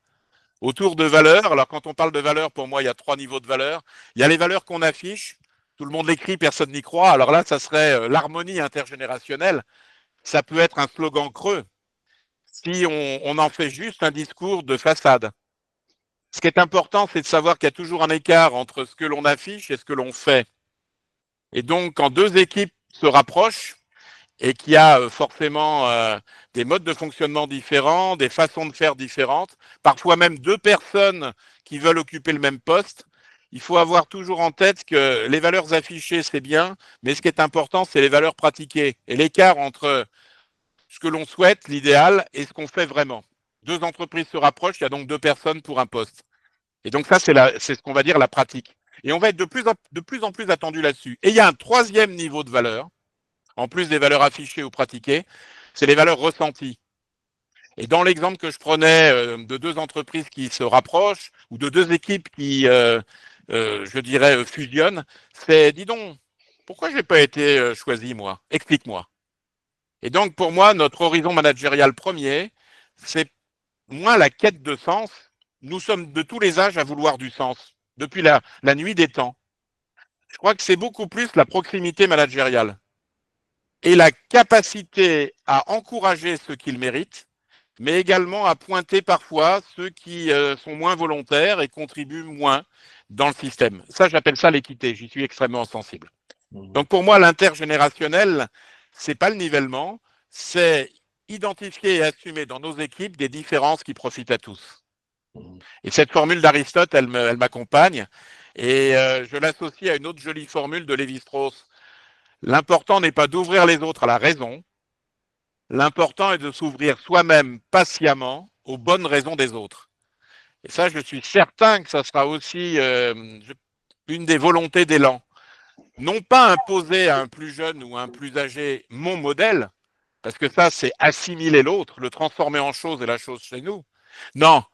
autour de valeurs. Alors, quand on parle de valeurs, pour moi, il y a 3 niveaux de valeurs. Il y a les valeurs qu'on affiche. Tout le monde l'écrit, personne n'y croit. Alors là, ça serait l'harmonie intergénérationnelle. Ça peut être un slogan creux si on en fait juste un discours de façade. Ce qui est important, c'est de savoir qu'il y a toujours un écart entre ce que l'on affiche et ce que l'on fait. Et donc, quand 2 équipes se rapprochent et qu'il y a forcément des modes de fonctionnement différents, des façons de faire différentes, parfois même 2 personnes qui veulent occuper le même poste, il faut avoir toujours en tête que les valeurs affichées, c'est bien, mais ce qui est important, c'est les valeurs pratiquées et l'écart entre ce que l'on souhaite, l'idéal, et ce qu'on fait vraiment. 2 entreprises se rapprochent, il y a donc 2 personnes pour un poste. Et donc ça, c'est ce qu'on va dire la pratique. Et on va être de plus en plus attendu là-dessus. Et il y a un 3e niveau de valeur, en plus des valeurs affichées ou pratiquées, c'est les valeurs ressenties. Et dans l'exemple que je prenais de 2 entreprises qui se rapprochent, ou de 2 équipes qui, je dirais, fusionnent, c'est, dis donc, pourquoi je n'ai pas été choisi, moi? Explique-moi. Et donc, pour moi, notre horizon managérial premier, c'est moins la quête de sens. Nous sommes de tous les âges à vouloir du sens, depuis la nuit des temps. Je crois que c'est beaucoup plus la proximité managériale et la capacité à encourager ceux qui le méritent, mais également à pointer parfois ceux qui sont moins volontaires et contribuent moins dans le système. Ça, j'appelle ça l'équité. J'y suis extrêmement sensible. Donc, pour moi, l'intergénérationnel, c'est pas le nivellement, c'est identifier et assumer dans nos équipes des différences qui profitent à tous. Et cette formule d'Aristote, elle m'accompagne et je l'associe à une autre jolie formule de Lévi-Strauss. L'important n'est pas d'ouvrir les autres à la raison, l'important est de s'ouvrir soi-même patiemment aux bonnes raisons des autres. Et ça, je suis certain que ça sera aussi une des volontés d'Élan. Non pas imposer à un plus jeune ou à un plus âgé mon modèle, parce que ça, c'est assimiler l'autre, le transformer en chose et la chose chez nous. Non,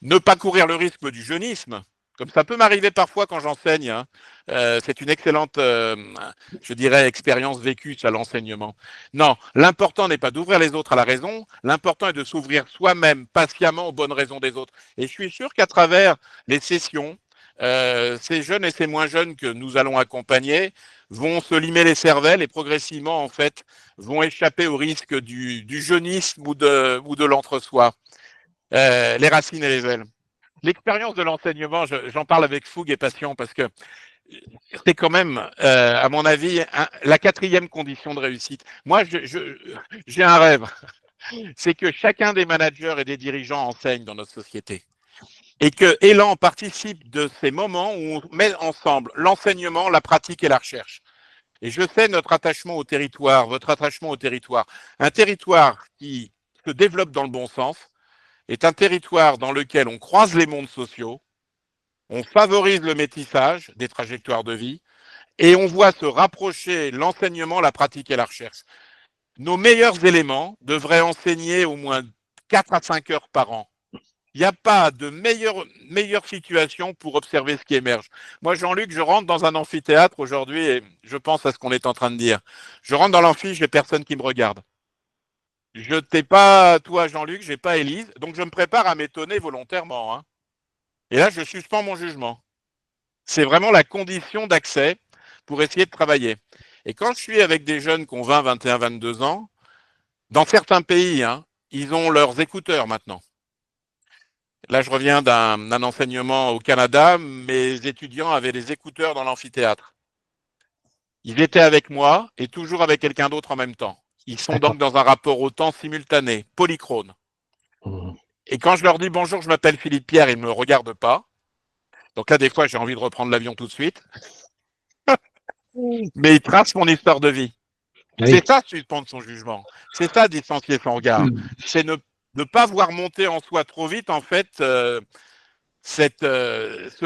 ne pas courir le risque du jeunisme, comme ça peut m'arriver parfois quand j'enseigne. C'est une excellente, je dirais, expérience vécue à l'enseignement. Non, l'important n'est pas d'ouvrir les autres à la raison, l'important est de s'ouvrir soi-même patiemment aux bonnes raisons des autres. Et je suis sûr qu'à travers les sessions, ces jeunes et ces moins jeunes que nous allons accompagner vont se limer les cervelles et progressivement, en fait, vont échapper au risque du jeunisme ou de l'entre-soi. Les racines et les ailes. L'expérience de l'enseignement, j'en parle avec fougue et passion parce que c'est quand même, à mon avis, la 4e condition de réussite. Moi, j'ai un rêve, c'est que chacun des managers et des dirigeants enseigne dans notre société. Et que Élan participe de ces moments où on met ensemble l'enseignement, la pratique et la recherche. Et je sais notre attachement au territoire, votre attachement au territoire. Un territoire qui se développe dans le bon sens est un territoire dans lequel on croise les mondes sociaux, on favorise le métissage des trajectoires de vie et on voit se rapprocher l'enseignement, la pratique et la recherche. Nos meilleurs éléments devraient enseigner au moins 4 à 5 heures par an. Il n'y a pas de meilleure situation pour observer ce qui émerge. Moi, Jean-Luc, je rentre dans un amphithéâtre aujourd'hui et je pense à ce qu'on est en train de dire. Je rentre dans l'amphi, je n'ai personne qui me regarde. Je t'ai pas, toi, Jean-Luc, je n'ai pas Élise, donc je me prépare à m'étonner volontairement. Hein. Et là, je suspends mon jugement. C'est vraiment la condition d'accès pour essayer de travailler. Et quand je suis avec des jeunes qui ont 20, 21, 22 ans, dans certains pays, hein, ils ont leurs écouteurs maintenant. Là, je reviens d'un enseignement au Canada. Mes étudiants avaient des écouteurs dans l'amphithéâtre. Ils étaient avec moi et toujours avec quelqu'un d'autre en même temps. Ils sont donc dans un rapport au temps simultané, polychrone. Et quand je leur dis bonjour, je m'appelle Philippe Pierre, ils ne me regardent pas. Donc là, des fois, j'ai envie de reprendre l'avion tout de suite. Mais ils tracent mon histoire de vie. Oui. C'est ça, suspendre son jugement. C'est ça, distancier son regard. C'est ne pas voir monter en soi trop vite, en fait, ce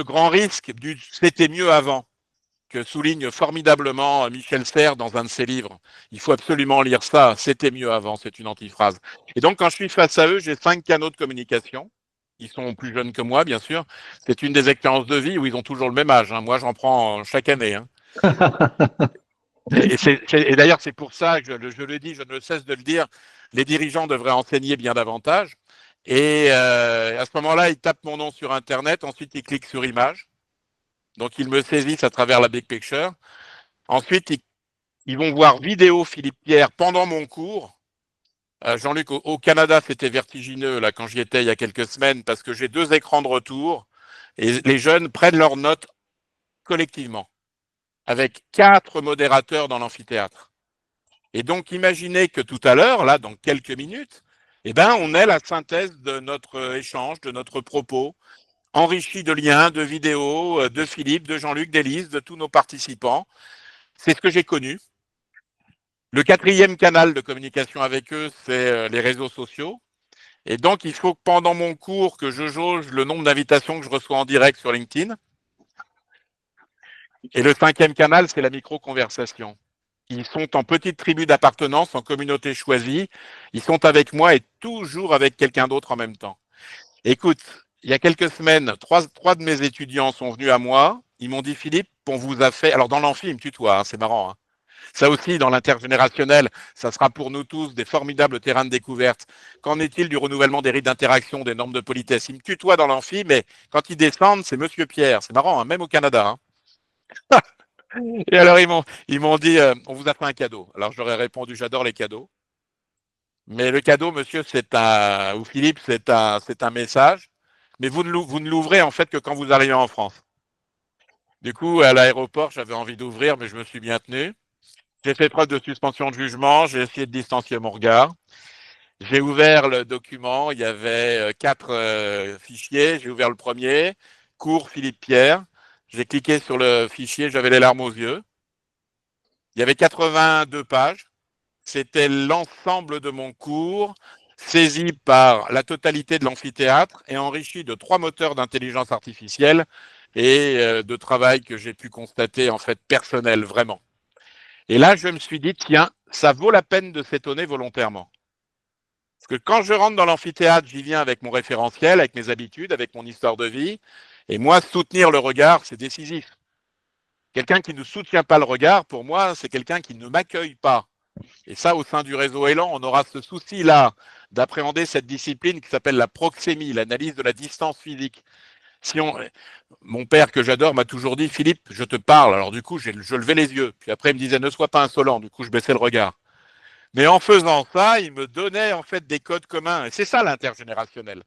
grand risque du « c'était mieux avant » que souligne formidablement Michel Serres dans un de ses livres. Il faut absolument lire ça. « C'était mieux avant », c'est une antiphrase. Et donc, quand je suis face à eux, j'ai 5 canaux de communication. Ils sont plus jeunes que moi, bien sûr. C'est une des expériences de vie où ils ont toujours le même âge. Hein. Moi, j'en prends chaque année. Hein. Et d'ailleurs, c'est pour ça que je le dis, je ne cesse de le dire, les dirigeants devraient enseigner bien davantage. Et à ce moment-là, ils tapent mon nom sur Internet, ensuite ils cliquent sur image. Donc, ils me saisissent à travers la Big Picture. Ensuite, ils vont voir vidéo Philippe Pierre pendant mon cours. Jean-Luc, au Canada, c'était vertigineux là quand j'y étais il y a quelques semaines parce que j'ai 2 écrans de retour et les jeunes prennent leurs notes collectivement avec 4 modérateurs dans l'amphithéâtre. Et donc, imaginez que tout à l'heure, là, dans quelques minutes, eh ben, on est la synthèse de notre échange, de notre propos, enrichi de liens, de vidéos, de Philippe, de Jean-Luc, d'Élise, de tous nos participants. C'est ce que j'ai connu. Le 4e canal de communication avec eux, c'est les réseaux sociaux. Et donc, il faut que pendant mon cours, que je jauge le nombre d'invitations que je reçois en direct sur LinkedIn. Et le 5e canal, c'est la micro-conversation. Ils sont en petite tribu d'appartenance, en communauté choisie. Ils sont avec moi et toujours avec quelqu'un d'autre en même temps. Écoute, il y a quelques semaines, 3 de mes étudiants sont venus à moi. Ils m'ont dit, Philippe, on vous a fait… Alors, dans l'amphi, ils me tutoient, hein, c'est marrant. Hein. Ça aussi, dans l'intergénérationnel, ça sera pour nous tous des formidables terrains de découverte. Qu'en est-il du renouvellement des rites d'interaction, des normes de politesse? Ils me tutoient dans l'amphi, mais quand ils descendent, c'est Monsieur Pierre. C'est marrant, hein, même au Canada. Hein. Et alors, ils m'ont dit, on vous a fait un cadeau. Alors, je leur ai répondu, j'adore les cadeaux. Mais le cadeau, monsieur, ou Philippe, c'est un message. Mais vous ne l'ouvrez en fait que quand vous arrivez en France. Du coup, à l'aéroport, j'avais envie d'ouvrir, mais je me suis bien tenu. J'ai fait preuve de suspension de jugement, j'ai essayé de distancier mon regard. J'ai ouvert le document, il y avait 4 fichiers. J'ai ouvert le premier, cours Philippe Pierre. J'ai cliqué sur le fichier, j'avais les larmes aux yeux. Il y avait 82 pages. C'était l'ensemble de mon cours, saisi par la totalité de l'amphithéâtre et enrichi de 3 moteurs d'intelligence artificielle et de travail que j'ai pu constater, en fait, personnel, vraiment. Et là, je me suis dit, tiens, ça vaut la peine de s'étonner volontairement. Parce que quand je rentre dans l'amphithéâtre, j'y viens avec mon référentiel, avec mes habitudes, avec mon histoire de vie. Et moi, soutenir le regard, c'est décisif. Quelqu'un qui ne soutient pas le regard, pour moi, c'est quelqu'un qui ne m'accueille pas. Et ça, au sein du réseau Élan, on aura ce souci-là d'appréhender cette discipline qui s'appelle la proxémie, l'analyse de la distance physique. Mon père, que j'adore, m'a toujours dit, Philippe, je te parle. Alors du coup, je levais les yeux. Puis après, il me disait, ne sois pas insolent. Du coup, je baissais le regard. Mais en faisant ça, il me donnait en fait des codes communs. Et c'est ça l'intergénérationnel.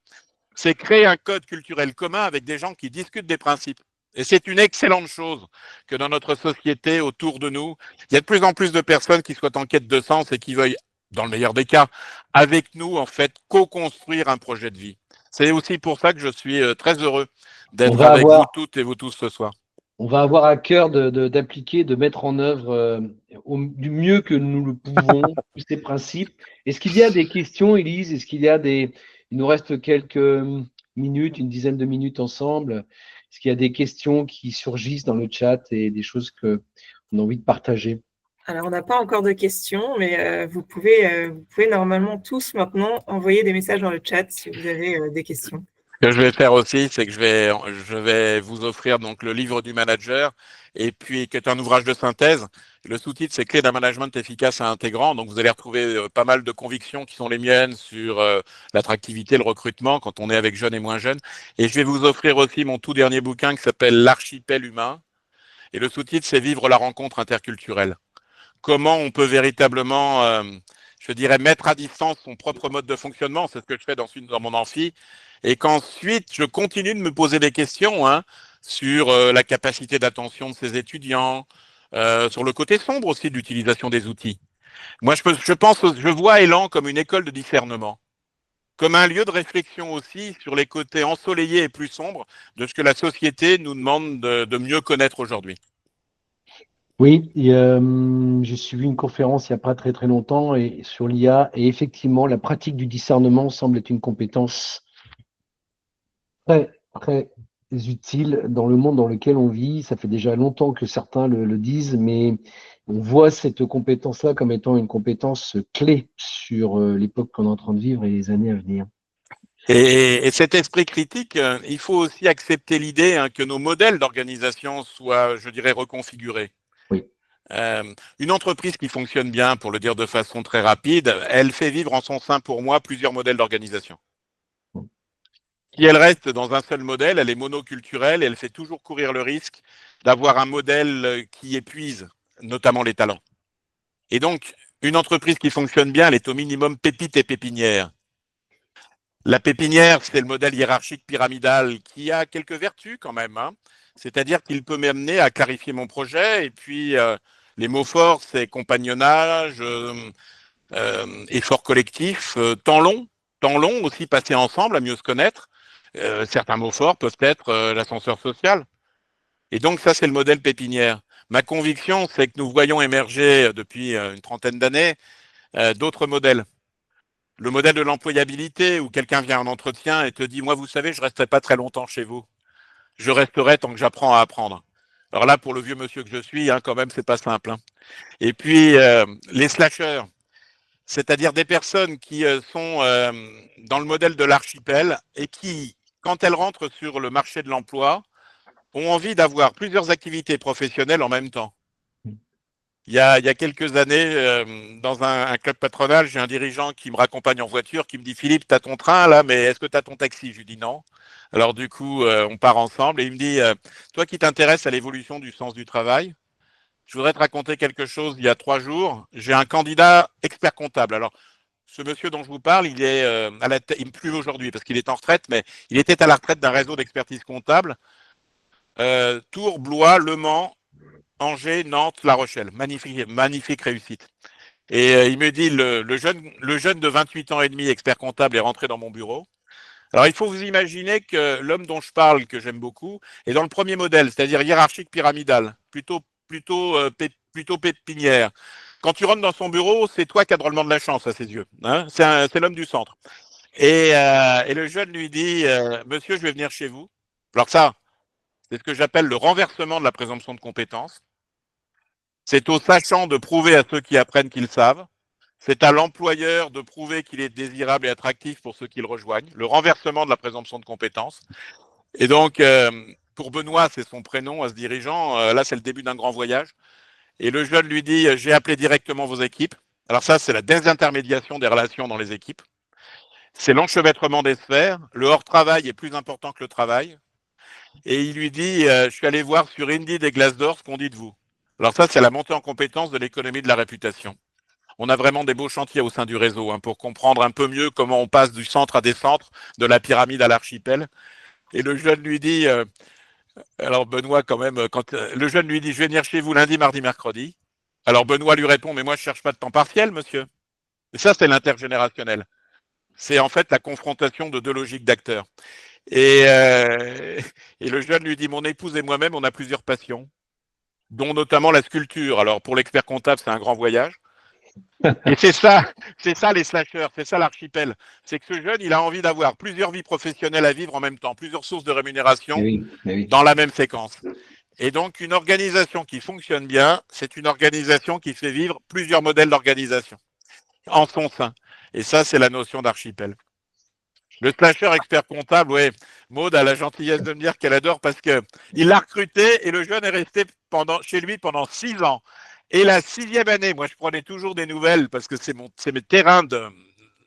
C'est créer un code culturel commun avec des gens qui discutent des principes. Et c'est une excellente chose que dans notre société, autour de nous, il y a de plus en plus de personnes qui soient en quête de sens et qui veuillent, dans le meilleur des cas, avec nous, en fait, co-construire un projet de vie. C'est aussi pour ça que je suis très heureux d'être avec vous toutes et vous tous ce soir. on va avoir à cœur d'appliquer, de mettre en œuvre du mieux que nous le pouvons tous ces principes. Est-ce qu'il y a des questions, Élise? Est-ce qu'il y a il nous reste quelques minutes, une dizaine de minutes ensemble. Est-ce qu'il y a des questions qui surgissent dans le chat et des choses qu'on a envie de partager? Alors, on n'a pas encore de questions, mais vous pouvez normalement tous maintenant envoyer des messages dans le chat si vous avez des questions. Ce que je vais faire aussi, c'est que je vais vous offrir donc le livre du manager, et puis qui est un ouvrage de synthèse. Le sous-titre, c'est Clés d'un management efficace et intégrant. Donc, vous allez retrouver pas mal de convictions qui sont les miennes sur l'attractivité, le recrutement, quand on est avec jeunes et moins jeunes. Et je vais vous offrir aussi mon tout dernier bouquin qui s'appelle L'archipel humain. Et le sous-titre, c'est Vivre la rencontre interculturelle. Comment on peut véritablement, je dirais, mettre à distance son propre mode de fonctionnement. C'est ce que je fais dans mon amphi. Et qu'ensuite, je continue de me poser des questions sur la capacité d'attention de ces étudiants, sur le côté sombre aussi de l'utilisation des outils. Moi, je vois Élan comme une école de discernement, comme un lieu de réflexion aussi sur les côtés ensoleillés et plus sombres de ce que la société nous demande de mieux connaître aujourd'hui. Oui, j'ai suivi une conférence il n'y a pas très très longtemps sur l'IA, et effectivement, la pratique du discernement semble être une compétence très, très utile dans le monde dans lequel on vit. Ça fait déjà longtemps que certains le disent, mais on voit cette compétence-là comme étant une compétence clé sur l'époque qu'on est en train de vivre et les années à venir. Et cet esprit critique, il faut aussi accepter l'idée que nos modèles d'organisation soient, je dirais, reconfigurés. Oui. Une entreprise qui fonctionne bien, pour le dire de façon très rapide, elle fait vivre en son sein, pour moi, plusieurs modèles d'organisation. Si elle reste dans un seul modèle, elle est monoculturelle et elle fait toujours courir le risque d'avoir un modèle qui épuise, notamment les talents. Et donc, une entreprise qui fonctionne bien, elle est au minimum pépite et pépinière. La pépinière, c'est le modèle hiérarchique pyramidal qui a quelques vertus quand même. C'est-à-dire qu'il peut m'amener à clarifier mon projet. Et puis, les mots forts, c'est compagnonnage, effort collectif, temps long aussi passé ensemble à mieux se connaître. Certains mots forts peuvent être l'ascenseur social. Et donc, ça, c'est le modèle pépinière. Ma conviction, c'est que nous voyons émerger depuis une trentaine d'années d'autres modèles. Le modèle de l'employabilité, où quelqu'un vient en entretien et te dit « Moi, vous savez, je ne resterai pas très longtemps chez vous. Je resterai tant que j'apprends à apprendre. » Alors là, pour le vieux monsieur que je suis, quand même, c'est pas simple. Et puis, les slashers, c'est-à-dire des personnes qui sont dans le modèle de l'archipel et qui, quand elles rentrent sur le marché de l'emploi, ont envie d'avoir plusieurs activités professionnelles en même temps. Il y a quelques années, dans un club patronal, j'ai un dirigeant qui me raccompagne en voiture, qui me dit « Philippe, tu as ton train là, mais est-ce que tu as ton taxi ?» Je lui dis « Non ». Alors du coup, on part ensemble et il me dit « Toi qui t'intéresses à l'évolution du sens du travail, je voudrais te raconter quelque chose. Il y a 3 jours, j'ai un candidat expert comptable. » Alors, ce monsieur dont je vous parle, il est à la tête, il me plus aujourd'hui parce qu'il est en retraite, mais il était à la retraite d'un réseau d'expertise comptable. Tours, Blois, Le Mans, Angers, Nantes, La Rochelle. Magnifique réussite. Et il me dit, le jeune de 28 ans et demi, expert comptable, est rentré dans mon bureau. Alors, il faut vous imaginer que l'homme dont je parle, que j'aime beaucoup, est dans le premier modèle, c'est-à-dire hiérarchique pyramidal, plutôt pépinière. Quand tu rentres dans son bureau, c'est toi qui as drôlement de la chance à ses yeux. C'est l'homme du centre. Et le jeune lui dit, monsieur, je vais venir chez vous. Alors ça, c'est ce que j'appelle le renversement de la présomption de compétence. C'est aux sachants de prouver à ceux qui apprennent qu'ils savent. C'est à l'employeur de prouver qu'il est désirable et attractif pour ceux qui le rejoignent. Le renversement de la présomption de compétence. Et donc, pour Benoît, c'est son prénom à ce dirigeant. Là, c'est le début d'un grand voyage. Et le jeune lui dit, j'ai appelé directement vos équipes. Alors ça, c'est la désintermédiation des relations dans les équipes. C'est l'enchevêtrement des sphères. Le hors-travail est plus important que le travail. Et il lui dit, je suis allé voir sur Indeed et Glassdoor ce qu'on dit de vous. Alors ça, c'est la montée en compétence de l'économie de la réputation. On a vraiment des beaux chantiers au sein du réseau pour comprendre un peu mieux comment on passe du centre à des centres, de la pyramide à l'archipel. Et le jeune lui dit, alors Benoît quand même, quand le jeune lui dit, je vais venir chez vous lundi, mardi, mercredi. Alors Benoît lui répond, mais moi je cherche pas de temps partiel, monsieur. Et ça, c'est l'intergénérationnel. C'est en fait la confrontation de deux logiques d'acteurs. Et le jeune lui dit, mon épouse et moi-même, on a plusieurs passions, dont notamment la sculpture. Alors, pour l'expert comptable, c'est un grand voyage. Et c'est ça les slashers, c'est ça l'archipel. C'est que ce jeune, il a envie d'avoir plusieurs vies professionnelles à vivre en même temps, plusieurs sources de rémunération dans la même séquence. Et donc, une organisation qui fonctionne bien, c'est une organisation qui fait vivre plusieurs modèles d'organisation en son sein. Et ça, c'est la notion d'archipel. Le slasher expert comptable, ouais, Maud a la gentillesse de me dire qu'elle adore parce qu'il l'a recruté et le jeune est resté chez lui pendant 6 ans. Et la 6e année, moi je prenais toujours des nouvelles parce que c'est mes terrains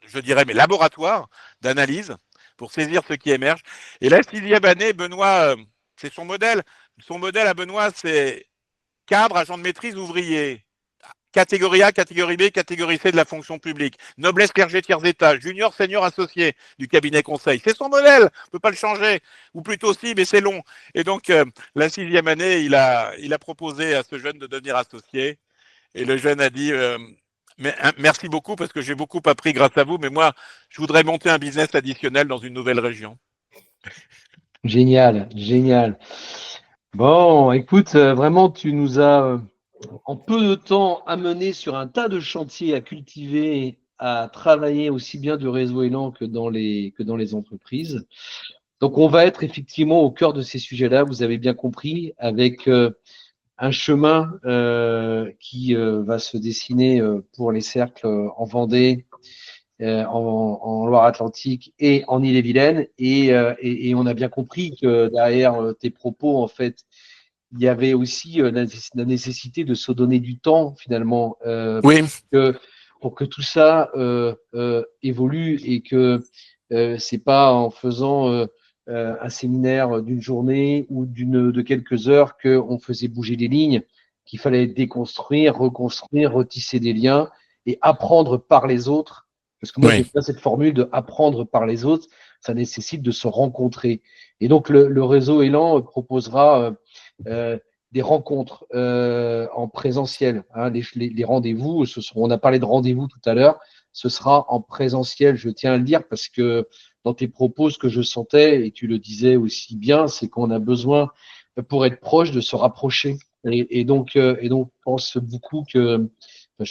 je dirais mes laboratoires d'analyse pour saisir ce qui émerge. Et la 6e année, Benoît, c'est son modèle. Son modèle à Benoît, c'est cadre, agent de maîtrise, ouvrier. Catégorie A, catégorie B, catégorie C de la fonction publique. Noblesse, clergé, tiers état, junior, senior, associé du cabinet conseil. C'est son modèle, on ne peut pas le changer. Ou plutôt si, mais c'est long. Et donc, la 6e année, il a proposé à ce jeune de devenir associé. Et le jeune a dit, merci beaucoup parce que j'ai beaucoup appris grâce à vous, mais moi, je voudrais monter un business additionnel dans une nouvelle région. Génial, génial. Bon, écoute, vraiment, tu nous as... en peu de temps, amené sur un tas de chantiers à cultiver, à travailler aussi bien de Réseau Élan que dans les entreprises. Donc, on va être effectivement au cœur de ces sujets-là, vous avez bien compris, avec un chemin qui va se dessiner pour les cercles en Vendée, en Loire-Atlantique et en Ille-et-Vilaine. Et on a bien compris que derrière tes propos, en fait, il y avait aussi la nécessité de se donner du temps, finalement, pour que tout ça évolue et que c'est pas en faisant un séminaire d'une journée ou de quelques heures qu'on faisait bouger les lignes, qu'il fallait déconstruire, reconstruire, retisser des liens et apprendre par les autres. Parce que moi, j'aime bien cette formule de apprendre par les autres, ça nécessite de se rencontrer. Et donc, le réseau Élan proposera des rencontres en présentiel. Hein, les rendez-vous, on a parlé de rendez-vous tout à l'heure, ce sera en présentiel, je tiens à le dire, parce que dans tes propos, ce que je sentais, et tu le disais aussi bien, c'est qu'on a besoin, pour être proche, de se rapprocher. Et donc, je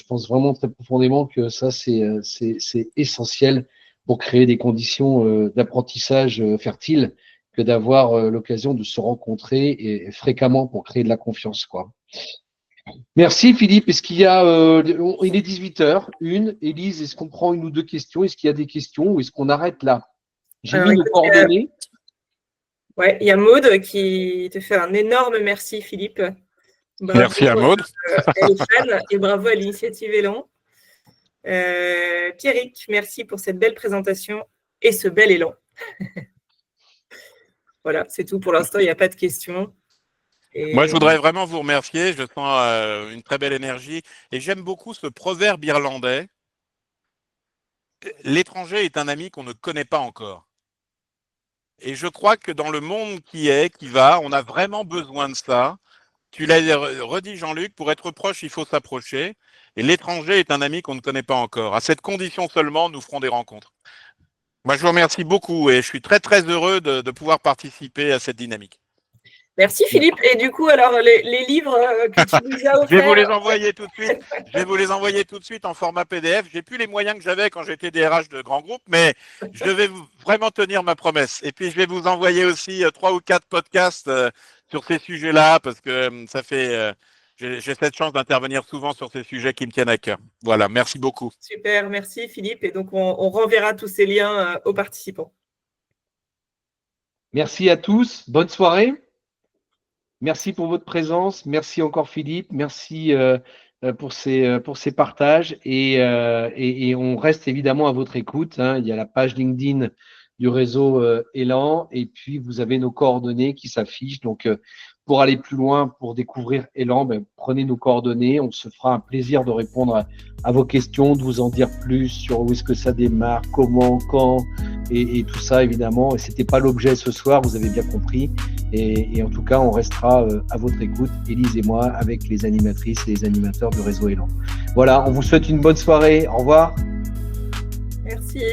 pense vraiment très profondément que ça, c'est essentiel pour créer des conditions d'apprentissage fertiles, que d'avoir l'occasion de se rencontrer et fréquemment pour créer de la confiance, quoi. Merci Philippe. Est-ce qu'il y a il est 18h01. Élise, est-ce qu'on prend une ou deux questions? Est-ce qu'il y a des questions ou est-ce qu'on arrête là? J'ai mis nos coordonnées. Ouais, il y a Maud qui te fait un énorme merci Philippe. Bravo, merci à Maud. Elle est fan et bravo à l'initiative Élan. Pierrick, merci pour cette belle présentation et ce bel élan. Voilà, c'est tout pour l'instant, il n'y a pas de questions. Et... Moi, je voudrais vraiment vous remercier. Je sens une très belle énergie. Et j'aime beaucoup ce proverbe irlandais. L'étranger est un ami qu'on ne connaît pas encore. Et je crois que dans le monde qui va, on a vraiment besoin de ça. Tu l'as redit, Jean-Luc, pour être proche, il faut s'approcher. Et l'étranger est un ami qu'on ne connaît pas encore. À cette condition seulement, nous ferons des rencontres. Moi, je vous remercie beaucoup et je suis très, très heureux de pouvoir participer à cette dynamique. Merci Philippe. Et du coup, alors, les livres que tu nous as offerts… Je vais vous les envoyer tout de suite. Je vais vous les envoyer tout de suite en format PDF. J'ai plus les moyens que j'avais quand j'étais DRH de grands groupes, mais je vais vraiment tenir ma promesse. Et puis, je vais vous envoyer aussi 3 ou 4 podcasts sur ces sujets-là parce que ça fait… j'ai cette chance d'intervenir souvent sur ces sujets qui me tiennent à cœur. Voilà, merci beaucoup. Super, merci Philippe. Et donc, on renverra tous ces liens aux participants. Merci à tous. Bonne soirée. Merci pour votre présence. Merci encore Philippe. Merci pour ces partages. Et on reste évidemment à votre écoute. Hein. Il y a la page LinkedIn du réseau Élan. Et puis, vous avez nos coordonnées qui s'affichent. Donc, pour aller plus loin, pour découvrir Élan, prenez nos coordonnées. On se fera un plaisir de répondre à vos questions, de vous en dire plus sur où est-ce que ça démarre, comment, quand, et tout ça, évidemment. Et c'était pas l'objet ce soir, vous avez bien compris. Et en tout cas, on restera à votre écoute, Élise et moi, avec les animatrices et les animateurs du réseau Élan. Voilà, on vous souhaite une bonne soirée. Au revoir. Merci.